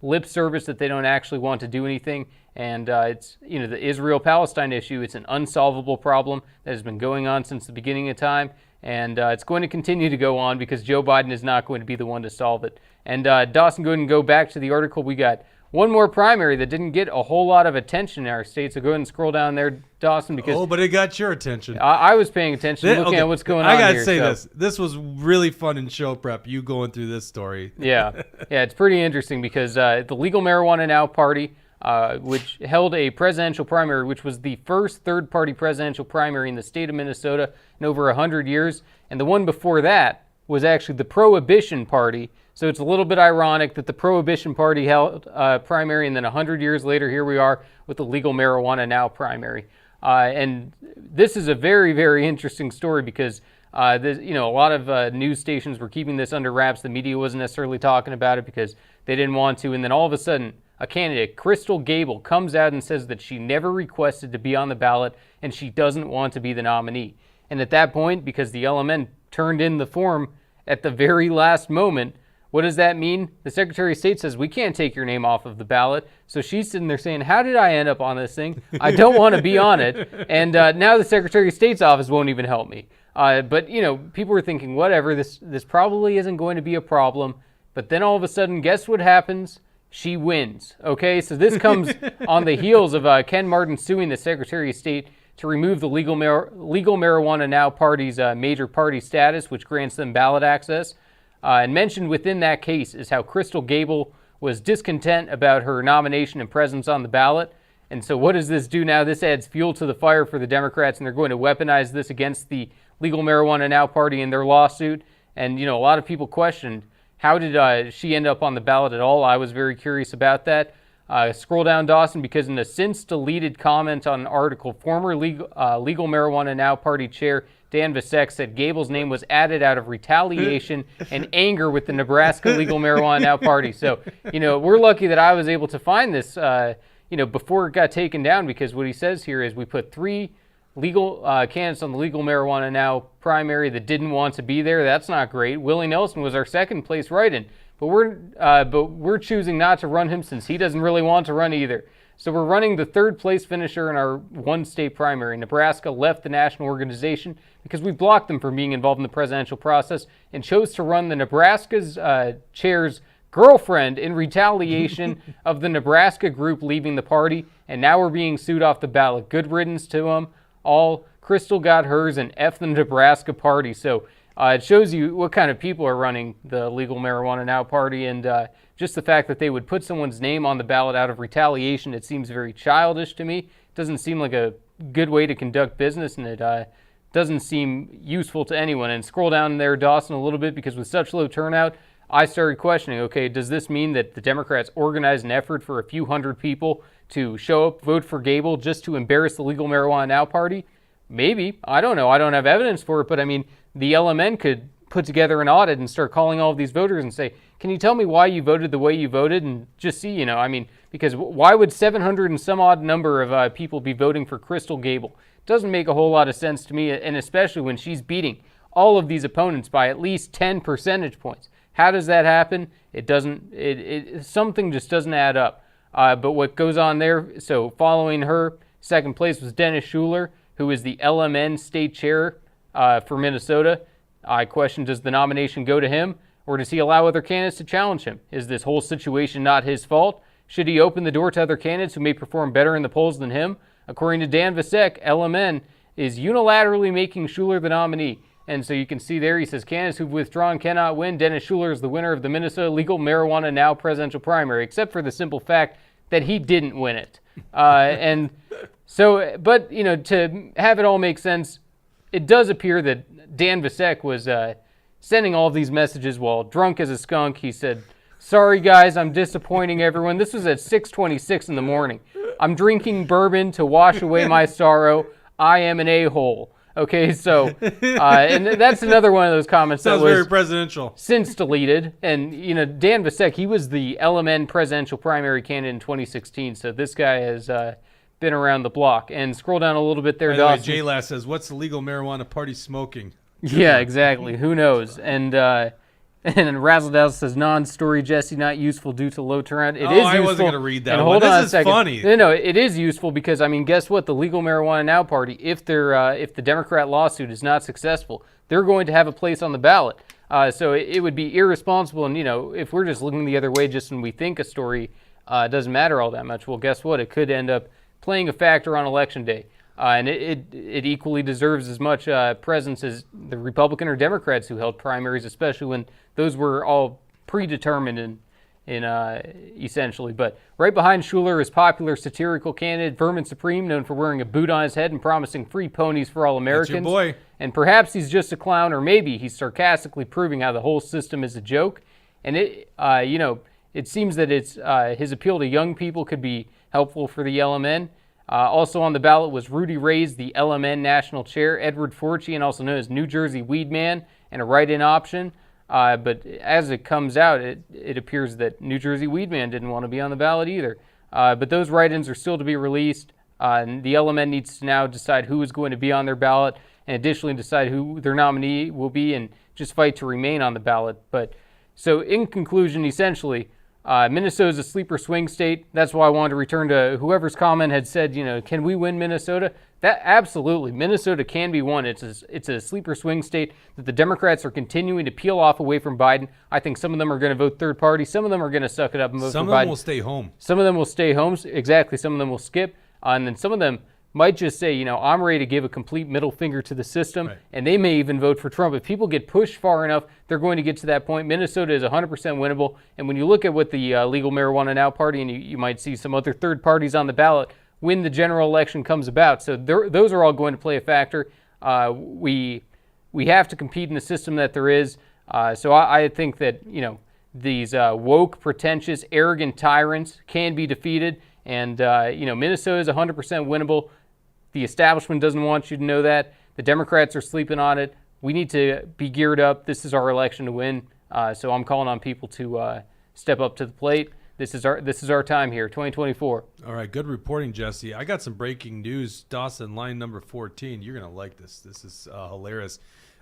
lip service, that they don't actually want to do anything. And it's, the Israel-Palestine issue, it's an unsolvable problem that has been going on since the beginning of time. And it's going to continue to go on because Joe Biden is not going to be the one to solve it. And Dawson, go ahead and go back to the article. We got one more primary that didn't get a whole lot of attention in our state. So go ahead and scroll down there, Dawson, because but it got your attention. I was paying attention, looking at what's going on here. I gotta say this. This was really fun in show prep, you going through this story. Yeah, it's pretty interesting because the Legal Marijuana Now Party, which held a presidential primary, which was the first third-party presidential primary in the state of Minnesota in over 100 years. And the one before that was actually the Prohibition Party. So it's a little bit ironic that the Prohibition Party held primary, and then 100 years later, here we are with the Legal Marijuana Now primary. And this is a very, very interesting story because a lot of news stations were keeping this under wraps. The media wasn't necessarily talking about it because they didn't want to. And then all of a sudden, a candidate, Crystal Gable, comes out and says that she never requested to be on the ballot and she doesn't want to be the nominee. And at that point, because the LMN turned in the form at the very last moment, what does that mean? The Secretary of State says, we can't take your name off of the ballot. So she's sitting there saying, how did I end up on this thing? I don't want to be on it. And now the Secretary of State's office won't even help me. But people were thinking, whatever, this probably isn't going to be a problem. But then all of a sudden, guess what happens? She wins. Okay, so this comes on the heels of Ken Martin suing the Secretary of State to remove the Legal Marijuana Now Party's major party status, which grants them ballot access. And mentioned within that case is how Crystal Gable was discontent about her nomination and presence on the ballot. And so what does this do now? This adds fuel to the fire for the Democrats, and they're going to weaponize this against the Legal Marijuana Now Party in their lawsuit. And, a lot of people questioned, how did she end up on the ballot at all? I was very curious about that. Scroll down, Dawson, because in a since-deleted comment on an article, former Legal Marijuana Now Party Chair Dan Vasek said Gable's name was added out of retaliation and anger with the Nebraska Legal Marijuana Now Party. So, we're lucky that I was able to find this, before it got taken down, because what he says here is we put 3 legal candidates on the Legal Marijuana Now primary that didn't want to be there. That's not great. Willie Nelson was our second place write-in, but we're choosing not to run him since he doesn't really want to run either. So we're running the 3rd place finisher in our one state primary. Nebraska left the national organization because we blocked them from being involved in the presidential process and chose to run the Nebraska's chair's girlfriend in retaliation of the Nebraska group leaving the party. And now we're being sued off the ballot. Good riddance to them. All Crystal got hers and F the Nebraska party. So it shows you what kind of people are running the Legal Marijuana Now party, and just the fact that they would put someone's name on the ballot out of retaliation, it seems very childish to me. It doesn't seem like a good way to conduct business, and it doesn't seem useful to anyone. And scroll down there, Dawson, a little bit, because with such low turnout, I started questioning, okay, does this mean that the Democrats organized an effort for a few hundred people to show up, vote for Gable just to embarrass the Legal Marijuana Now party? Maybe. I don't know. I don't have evidence for it, but I mean, the LMN could put together an audit and start calling all of these voters and say, can you tell me why you voted the way you voted? And just see, because why would 700 and some odd number of people be voting for Crystal Gable? It doesn't make a whole lot of sense to me, and especially when she's beating all of these opponents by at least 10 percentage points. How does that happen? It doesn't, something just doesn't add up. But what goes on there, so following her, second place was Dennis Schuler, who is the LMN state chair for Minnesota. I question, does the nomination go to him, or does he allow other candidates to challenge him? Is this whole situation not his fault? Should he open the door to other candidates who may perform better in the polls than him? According to Dan Vasek, LMN is unilaterally making Schuler the nominee. And so you can see there, he says, candidates who've withdrawn cannot win. Dennis Schuler is the winner of the Minnesota Legal Marijuana Now presidential primary, except for the simple fact that he didn't win it. And so, but, to have it all make sense, it does appear that Dan Vasek was sending all of these messages while drunk as a skunk. He said, sorry, guys, I'm disappointing everyone. This was at 6:26 in the morning. I'm drinking bourbon to wash away my sorrow. I am an a-hole. Okay, so, and that's another one of those comments Sounds that was very presidential. Since deleted. And, Dan Vasek, he was the LMN presidential primary candidate in 2016, so this guy has been around the block. And scroll down a little bit there, By the way, Dawson. J-Lass says, what's the legal marijuana party smoking? Yeah, exactly. Who knows? And Razzle says, non-story Jesse not useful due to low turnout. It is useful. I wasn't going to read that and one. Hold on This a is second. funny. No, it is useful because, guess what? The Legal Marijuana Now party, if the Democrat lawsuit is not successful, they're going to have a place on the ballot. So it would be irresponsible. And, if we're just looking the other way just when we think a story doesn't matter all that much, well, guess what? It could end up playing a factor on Election Day. And it equally deserves as much presence as the Republican or Democrats who held primaries, especially when those were all predetermined in essentially. But right behind Schuler is popular satirical candidate Vermin Supreme, known for wearing a boot on his head and promising free ponies for all Americans. That's your boy. And perhaps he's just a clown, or maybe he's sarcastically proving how the whole system is a joke. And it seems that it's his appeal to young people could be helpful for the LMN. Also on the ballot was Rudy Ray's, the LMN national chair, Edward Forchian, also known as New Jersey Weed Man, and a write-in option. But as it comes out, it appears that New Jersey Weed Man didn't want to be on the ballot either. But those write-ins are still to be released. And the LMN needs to now decide who is going to be on their ballot, and additionally decide who their nominee will be, and just fight to remain on the ballot. But so in conclusion, essentially, Minnesota's a sleeper swing state. That's why I wanted to return to whoever's comment had said, can we win Minnesota? That absolutely, Minnesota can be won. It's a sleeper swing state that the Democrats are continuing to peel off away from Biden. I think some of them are going to vote third party. Some of them are going to suck it up and vote for Biden. Some of them will stay home. Some of them will stay home. Exactly. Some of them will skip. And then some of them might just say, I'm ready to give a complete middle finger to the system, right. And they may even vote for Trump. If people get pushed far enough, they're going to get to that point. Minnesota is 100% winnable. And when you look at what the Legal Marijuana Now party, and you might see some other third parties on the ballot when the general election comes about. So those are all going to play a factor. We have to compete in the system that there is. So I think that, these woke, pretentious, arrogant tyrants can be defeated. And, Minnesota is 100% winnable. The establishment doesn't want you to know that. The Democrats are sleeping on it. We need to be geared up. This is our election to win. So I'm calling on people to step up to the plate. This is our time here, 2024. All right, good reporting, Jesse. I got some breaking news. Dawson, line number 14. You're going to like this. This is hilarious.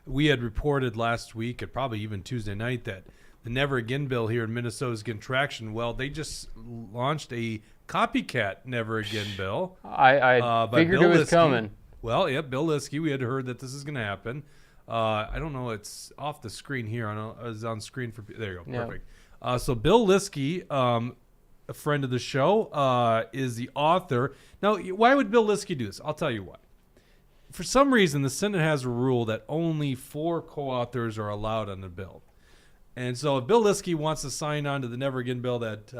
We had reported last week, and probably even Tuesday night, that the Never Again bill here in Minnesota is getting traction. Well, they just launched a copycat Never Again bill. I figured Bill it was Liskey. coming. Well, yeah, Bill Liskey. We had heard that this is going to happen. I don't know. It's off the screen here. It's on screen for. There you go. Yeah. Perfect. So Bill Liskey, a friend of the show, is the author. Now, why would Bill Liskey do this? I'll tell you why. For some reason, the Senate has a rule that only 4 co-authors are allowed on the bill. And so if Bill Liskey wants to sign on to the Never Again bill that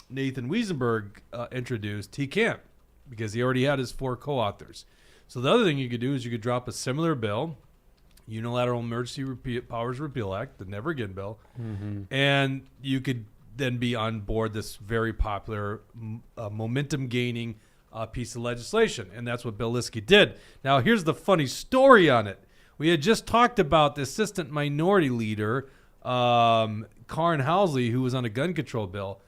Nathan Wiesenberg introduced, he can't because he already had his 4 co-authors. So the other thing you could do is you could drop a similar bill, Unilateral Emergency Powers Repeal Act, the Never Again bill, and you could then be on board this very popular momentum-gaining piece of legislation. And that's what Bill Liskey did. Now, here's the funny story on it. We had just talked about the assistant minority leader, Karin Housley, who was on a gun control bill.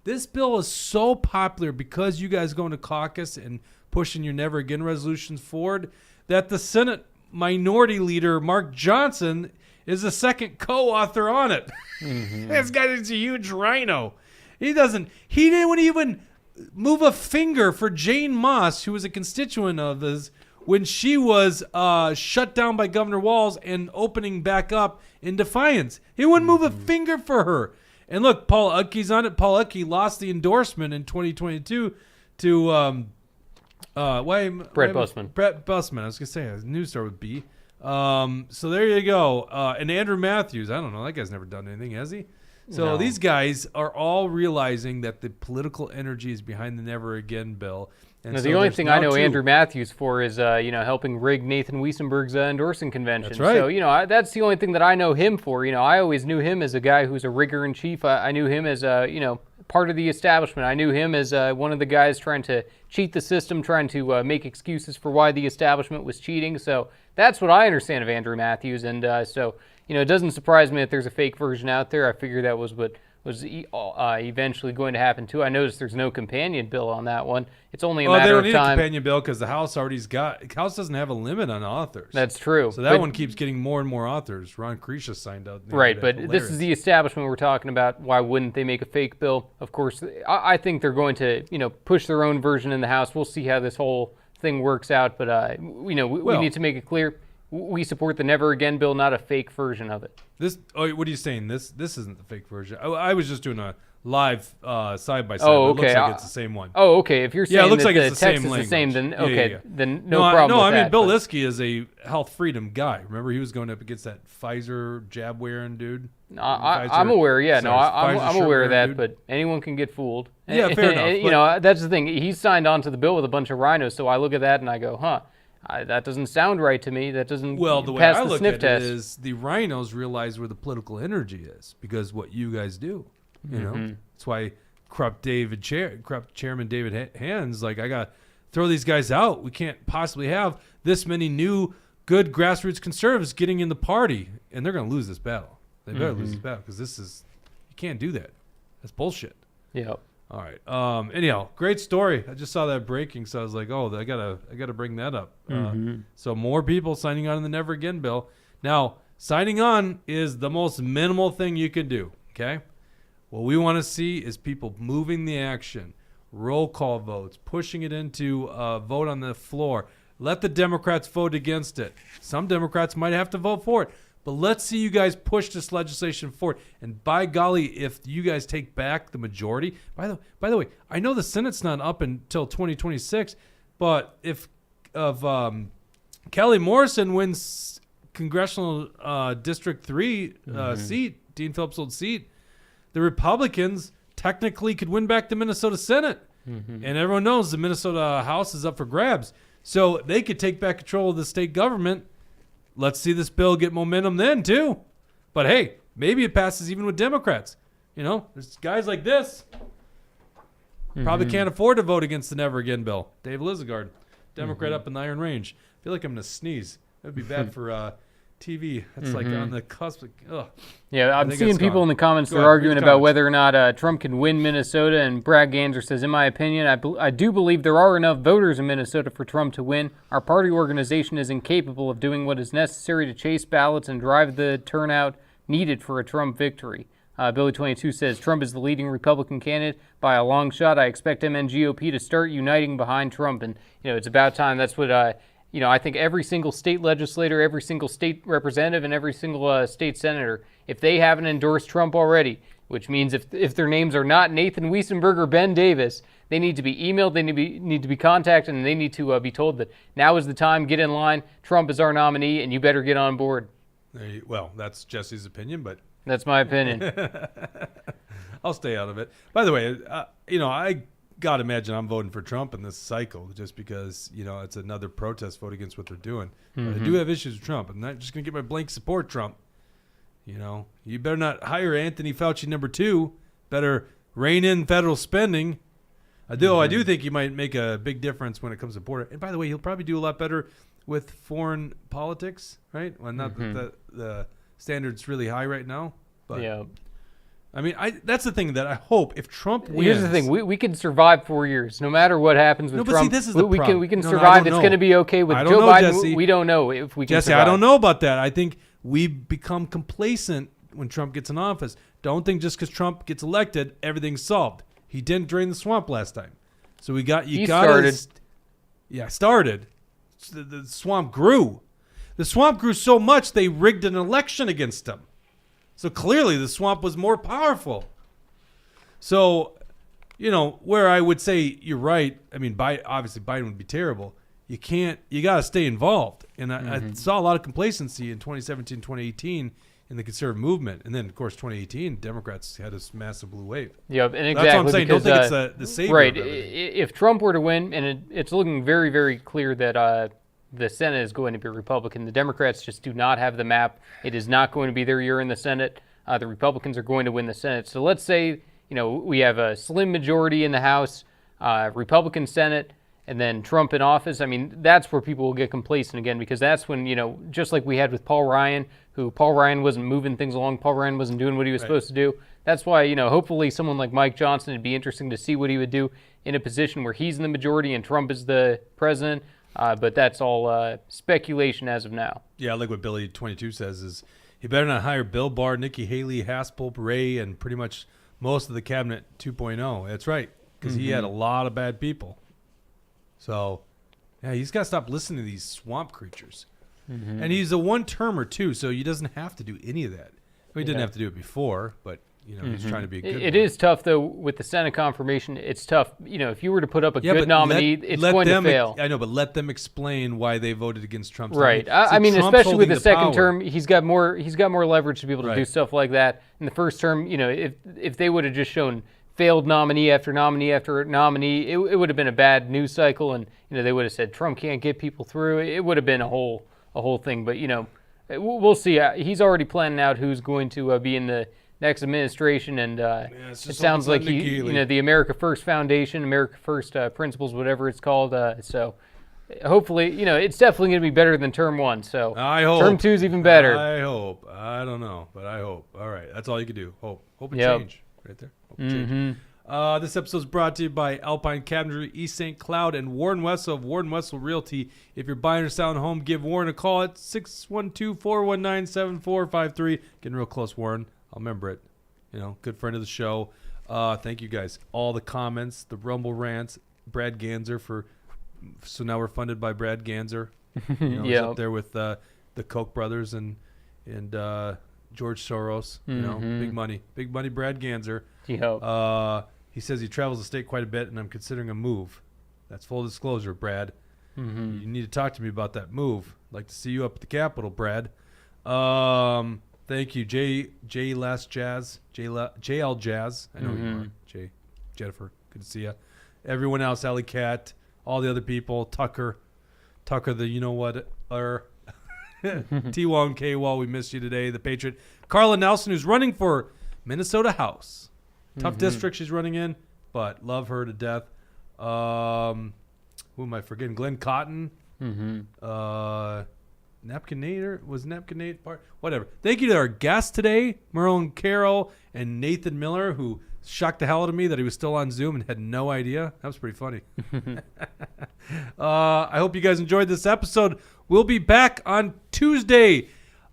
This bill is so popular because you guys going to caucus and pushing your Never Again resolutions forward that the Senate minority leader, Mark Johnson, is the second co-author on it. This guy is a huge rhino. He didn't even move a finger for Jane Moss, who was a constituent of his, when she was shut down by Governor Walz and opening back up in defiance. He wouldn't move a finger for her. And look, Paul Utke's on it. Paul Utke lost the endorsement in 2022 to Brett Bussman. Brett Bussman. I was gonna say his news star with B. So there you go. And Andrew Matthews. I don't know. That guy's never done anything, has he? So No. these guys are all realizing that the political energy is behind the Never Again bill. And No, so the only there's thing now I know 2. Andrew Matthews for is, helping rig Nathan Wiesenberg's endorsing convention. That's right. So, that's the only thing that I know him for. I always knew him as a guy who's a rigger in chief. I knew him as part of the establishment. I knew him as one of the guys trying to cheat the system, trying to make excuses for why the establishment was cheating. So that's what I understand of Andrew Matthews. And it doesn't surprise me that there's a fake version out there. I figure that was what was eventually going to happen too. I noticed there's no companion bill on that one. It's only a matter of they don't need time. a companion bill because the House House doesn't have a limit on authors. That's true. So that one keeps getting more and more authors. Ron Krisha signed out. Right, but this is the establishment we're talking about. Why wouldn't they make a fake bill? Of course, I think they're going to, push their own version in the House. We'll see how this whole thing works out. But we need to make it clear. We support the Never Again bill, not a fake version of it. What are you saying? This isn't the fake version. I was just doing a live side by side. Oh, but it okay. looks like it's the same one. Oh, okay. If you're saying it looks that like the it's the text same is the same, then language. okay, Yeah. then no problem. No, with that, Bill but- Liskey is a health freedom guy. Remember, he was going up against that Pfizer jab wearing dude. I'm aware. Yeah, no, Pfizer I'm shirt aware of that. wearing But anyone can get fooled. Yeah, fair enough, but- That's the thing. He signed on to the bill with a bunch of rhinos. So I look at that and I go, that doesn't sound right to me. That doesn't Well, the way pass I the look sniff at test. it is the rhinos realize where the political energy is because what you guys do. That's why corrupt Chairman David Hann's like, I got to throw these guys out. We can't possibly have this many new good grassroots conservatives getting in the party, and they're going to lose this battle. They better lose this battle because you can't do that. That's bullshit. Yeah. All right. Anyhow, great story. I just saw that breaking, so I was like, I gotta bring that up. So more people signing on in the Never Again bill. Now, signing on is the most minimal thing you can do. Okay. What we want to see is people moving the action, roll call votes, pushing it into a vote on the floor. Let the Democrats vote against it. Some Democrats might have to vote for it. But let's see you guys push this legislation forward. And by golly, if you guys take back the majority, by the way, I know the Senate's not up until 2026, but if Kelly Morrison wins Congressional District 3 seat, Dean Phillips' old seat, the Republicans technically could win back the Minnesota Senate. And everyone knows the Minnesota House is up for grabs. So they could take back control of the state government. Let's see this bill get momentum then, too. But, hey, Maybe it passes even with Democrats. There's guys like this probably can't afford to vote against the Never Again bill. Dave Lizagard, Democrat up in the Iron Range. I feel like I'm going to sneeze. That would be bad for TV. That's like on the cusp. Ugh. Yeah, I'm seeing people in the comments that are arguing about whether or not Trump can win Minnesota, and Brad Ganser says, in my opinion, I do believe there are enough voters in Minnesota for Trump to win. Our party organization is incapable of doing what is necessary to chase ballots and drive the turnout needed for a Trump victory. Billy22 says, Trump is the leading Republican candidate by a long shot. I expect MNGOP to start uniting behind Trump, and it's about time. That's what I think every single state legislator, every single state representative, and every single state senator, if they haven't endorsed Trump already, which means if their names are not Nathan Wiesenberg or Ben Davis, they need to be emailed, they need to be contacted, and they need to be told that now is the time, get in line, Trump is our nominee, and you better get on board. Well, that's Jesse's opinion, but... That's my opinion. I'll stay out of it. By the way, I got to imagine I'm voting for Trump in this cycle just because, it's another protest vote against what they're doing. But I do have issues with Trump. I'm not just going to get my blank support, Trump. You better not hire Anthony Fauci #2. Better rein in federal spending. I do think he might make a big difference when it comes to border. And by the way, he'll probably do a lot better with foreign politics, right? Well, not that the standard's really high right now. But yeah. I mean, that's the thing that I hope if Trump wins. Here's the thing: we can survive 4 years, no matter what happens with Trump. See, this is the problem. We can survive. It's going to be okay with Joe Biden. Jesse. We don't know if we can. Jesse, survive. I don't know about that. I think we become complacent when Trump gets in office. Don't think just because Trump gets elected, everything's solved. He didn't drain the swamp last time, so he started. Started. The swamp grew. The swamp grew so much they rigged an election against him. So clearly the swamp was more powerful. So, where I would say you're right. I mean, obviously Biden would be terrible. You got to stay involved. And I saw a lot of complacency in 2017, 2018 in the conservative movement. And then, of course, 2018, Democrats had this massive blue wave. Yep, and exactly. That's what I'm saying. Because, don't think it's the savior right. of everything. If Trump were to win, and it's looking very, very clear that the Senate is going to be Republican. The Democrats just do not have the map. It is not going to be their year in the Senate. The Republicans are going to win the Senate. So let's say, we have a slim majority in the House, Republican Senate, and then Trump in office. I mean, that's where people will get complacent again, because that's when, just like we had with Paul Ryan, Paul Ryan wasn't moving things along. Paul Ryan wasn't doing what he was supposed to do. That's why, hopefully someone like Mike Johnson, it'd be interesting to see what he would do in a position where he's in the majority and Trump is the president. But that's all speculation as of now. Yeah, like what Billy22 says is he better not hire Bill Barr, Nikki Haley, Haspel, Ray, and pretty much most of the cabinet 2.0. That's right, because he had a lot of bad people. So, yeah, he's got to stop listening to these swamp creatures. And he's a one-termer, too, so he doesn't have to do any of that. Well, he didn't have to do it before, but... he's trying to be a good It is tough, though, with the Senate confirmation. It's tough. If you were to put up a good nominee, it's going to fail. I know, but let them explain why they voted against Trump. Right. I mean, especially with the second term, he's got more leverage to be able to do stuff like that. In the first term, if they would have just shown failed nominee after nominee after nominee, it would have been a bad news cycle, and they would have said Trump can't get people through. It would have been a whole thing. But we'll see. He's already planning out who's going to be in the next administration, and it sounds like the America First Foundation, America First Principles, whatever it's called. So hopefully, it's definitely going to be better than term one. So I hope term two is even better. I hope. I don't know, but I hope. All right, that's all you can do. Hope it change right there. Hope it change. This episode is brought to you by Alpine Cabinetry, East St. Cloud, and Warren Wessel of Warren Wessel Realty. If you're buying or selling a home, give Warren a call at 612-419-7453. Getting real close, Warren. I'll remember it. Good friend of the show. Thank you guys. All the comments, the Rumble rants, Brad Ganser so now we're funded by Brad Ganser. He's up there with the Koch brothers and George Soros. Big money, Brad Ganser. He says he travels the state quite a bit, and I'm considering a move. That's full disclosure, Brad. You need to talk to me about that move. I'd like to see you up at the Capitol, Brad. Thank you, J Last Jazz, JL Jazz. I know you are. Jay, Jennifer, good to see you. Everyone else, Alley Cat, all the other people, Tucker, the you know what, T-Wall and K-Wall, we missed you today. The Patriot. Carla Nelson, who's running for Minnesota House. Tough district she's running in, but love her to death. Who am I forgetting? Glenn Cotton. Napkinator. Was Napkinate part? Whatever. Thank you to our guests today, Merlin Carroll and Nathan Miller, who shocked the hell out of me that he was still on Zoom and had no idea. That was pretty funny. I hope you guys enjoyed this episode. We'll be back on Tuesday.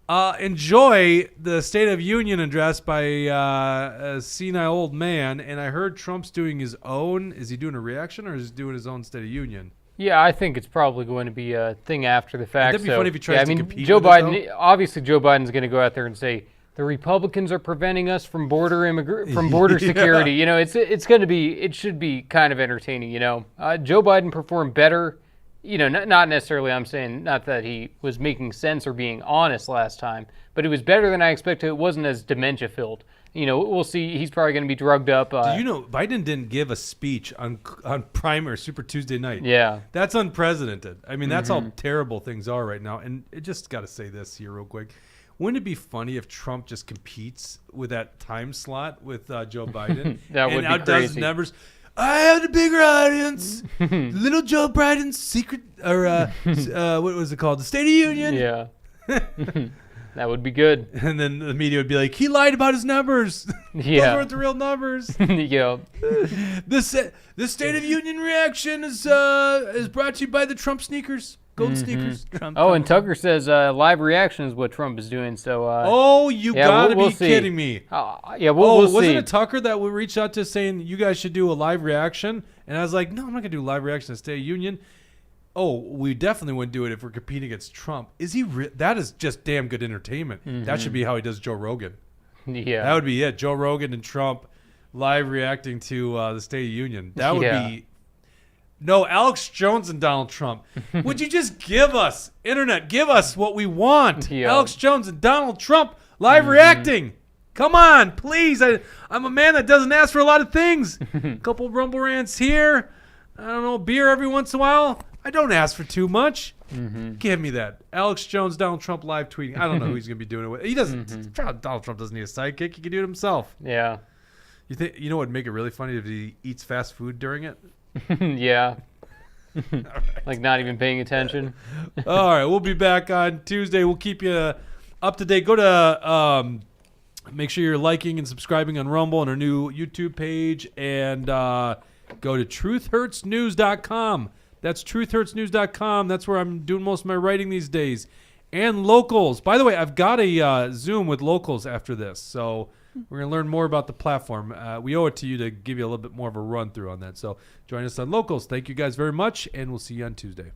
Enjoy the State of Union address by a senile old man. And I heard Trump's doing his own. Is he doing a reaction or is he doing his own State of Union? Yeah, I think it's probably going to be a thing after the fact. That'd be funny if he tries to compete Joe with Biden, it, though. obviously Joe Biden's going to go out there and say, the Republicans are preventing us from border security. You know, it should be kind of entertaining, you know. Joe Biden performed better, you know, not necessarily, I'm saying not that he was making sense or being honest last time, but it was better than I expected. It wasn't as dementia-filled. You know, we'll see. He's probably going to be drugged up. Do you know Biden didn't give a speech on Prime or Super Tuesday night? Yeah. That's unprecedented. I mean, that's how terrible things are right now. And I just got to say this here real quick. Wouldn't it be funny if Trump just competes with that time slot with Joe Biden? That would and be outdoes crazy. his numbers. I have the bigger audience. Little Joe Biden's secret, or what was it called? The State of Union. Yeah. That would be good. And then the media would be like, he lied about his numbers. Yeah. Those weren't the real numbers. Yeah. The State of Union reaction is brought to you by the Trump sneakers. Gold sneakers. Trump. Oh, and Tucker says live reaction is what Trump is doing. So. Oh, you yeah, gotta we'll be see. kidding me. Yeah, we'll wasn't see. it Tucker that we reached out to saying you guys should do a live reaction? And I was like, no, I'm not gonna do a live reaction to State of Union. Oh, we definitely wouldn't do it if we're competing against Trump. Is he? That is just damn good entertainment. That should be how he does Joe Rogan. Yeah. That would be it. Joe Rogan and Trump live reacting to the State of Union. That would be. No, Alex Jones and Donald Trump. Would you just give us, internet, give us what we want? Yeah. Alex Jones and Donald Trump live reacting. Come on, please. I'm a man that doesn't ask for a lot of things. A couple Rumble rants here. I don't know, beer every once in a while. I don't ask for too much. Give me that. Alex Jones, Donald Trump live tweeting. I don't know who he's going to be doing it with. He doesn't. Donald Trump doesn't need a sidekick. He can do it himself. Yeah. You know what would make it really funny if he eats fast food during it? Yeah. Like not even paying attention. All right, we'll be back on Tuesday. We'll keep you up to date. Go to make sure you're liking and subscribing on Rumble and our new YouTube page, and go to truthhurtsnews.com. That's truthhurtsnews.com. That's where I'm doing most of my writing these days. And Locals. By the way, I've got a Zoom with Locals after this, so we're going to learn more about the platform. We owe it to you to give you a little bit more of a run through on that. So join us on Locals. Thank you guys very much, and we'll see you on Tuesday.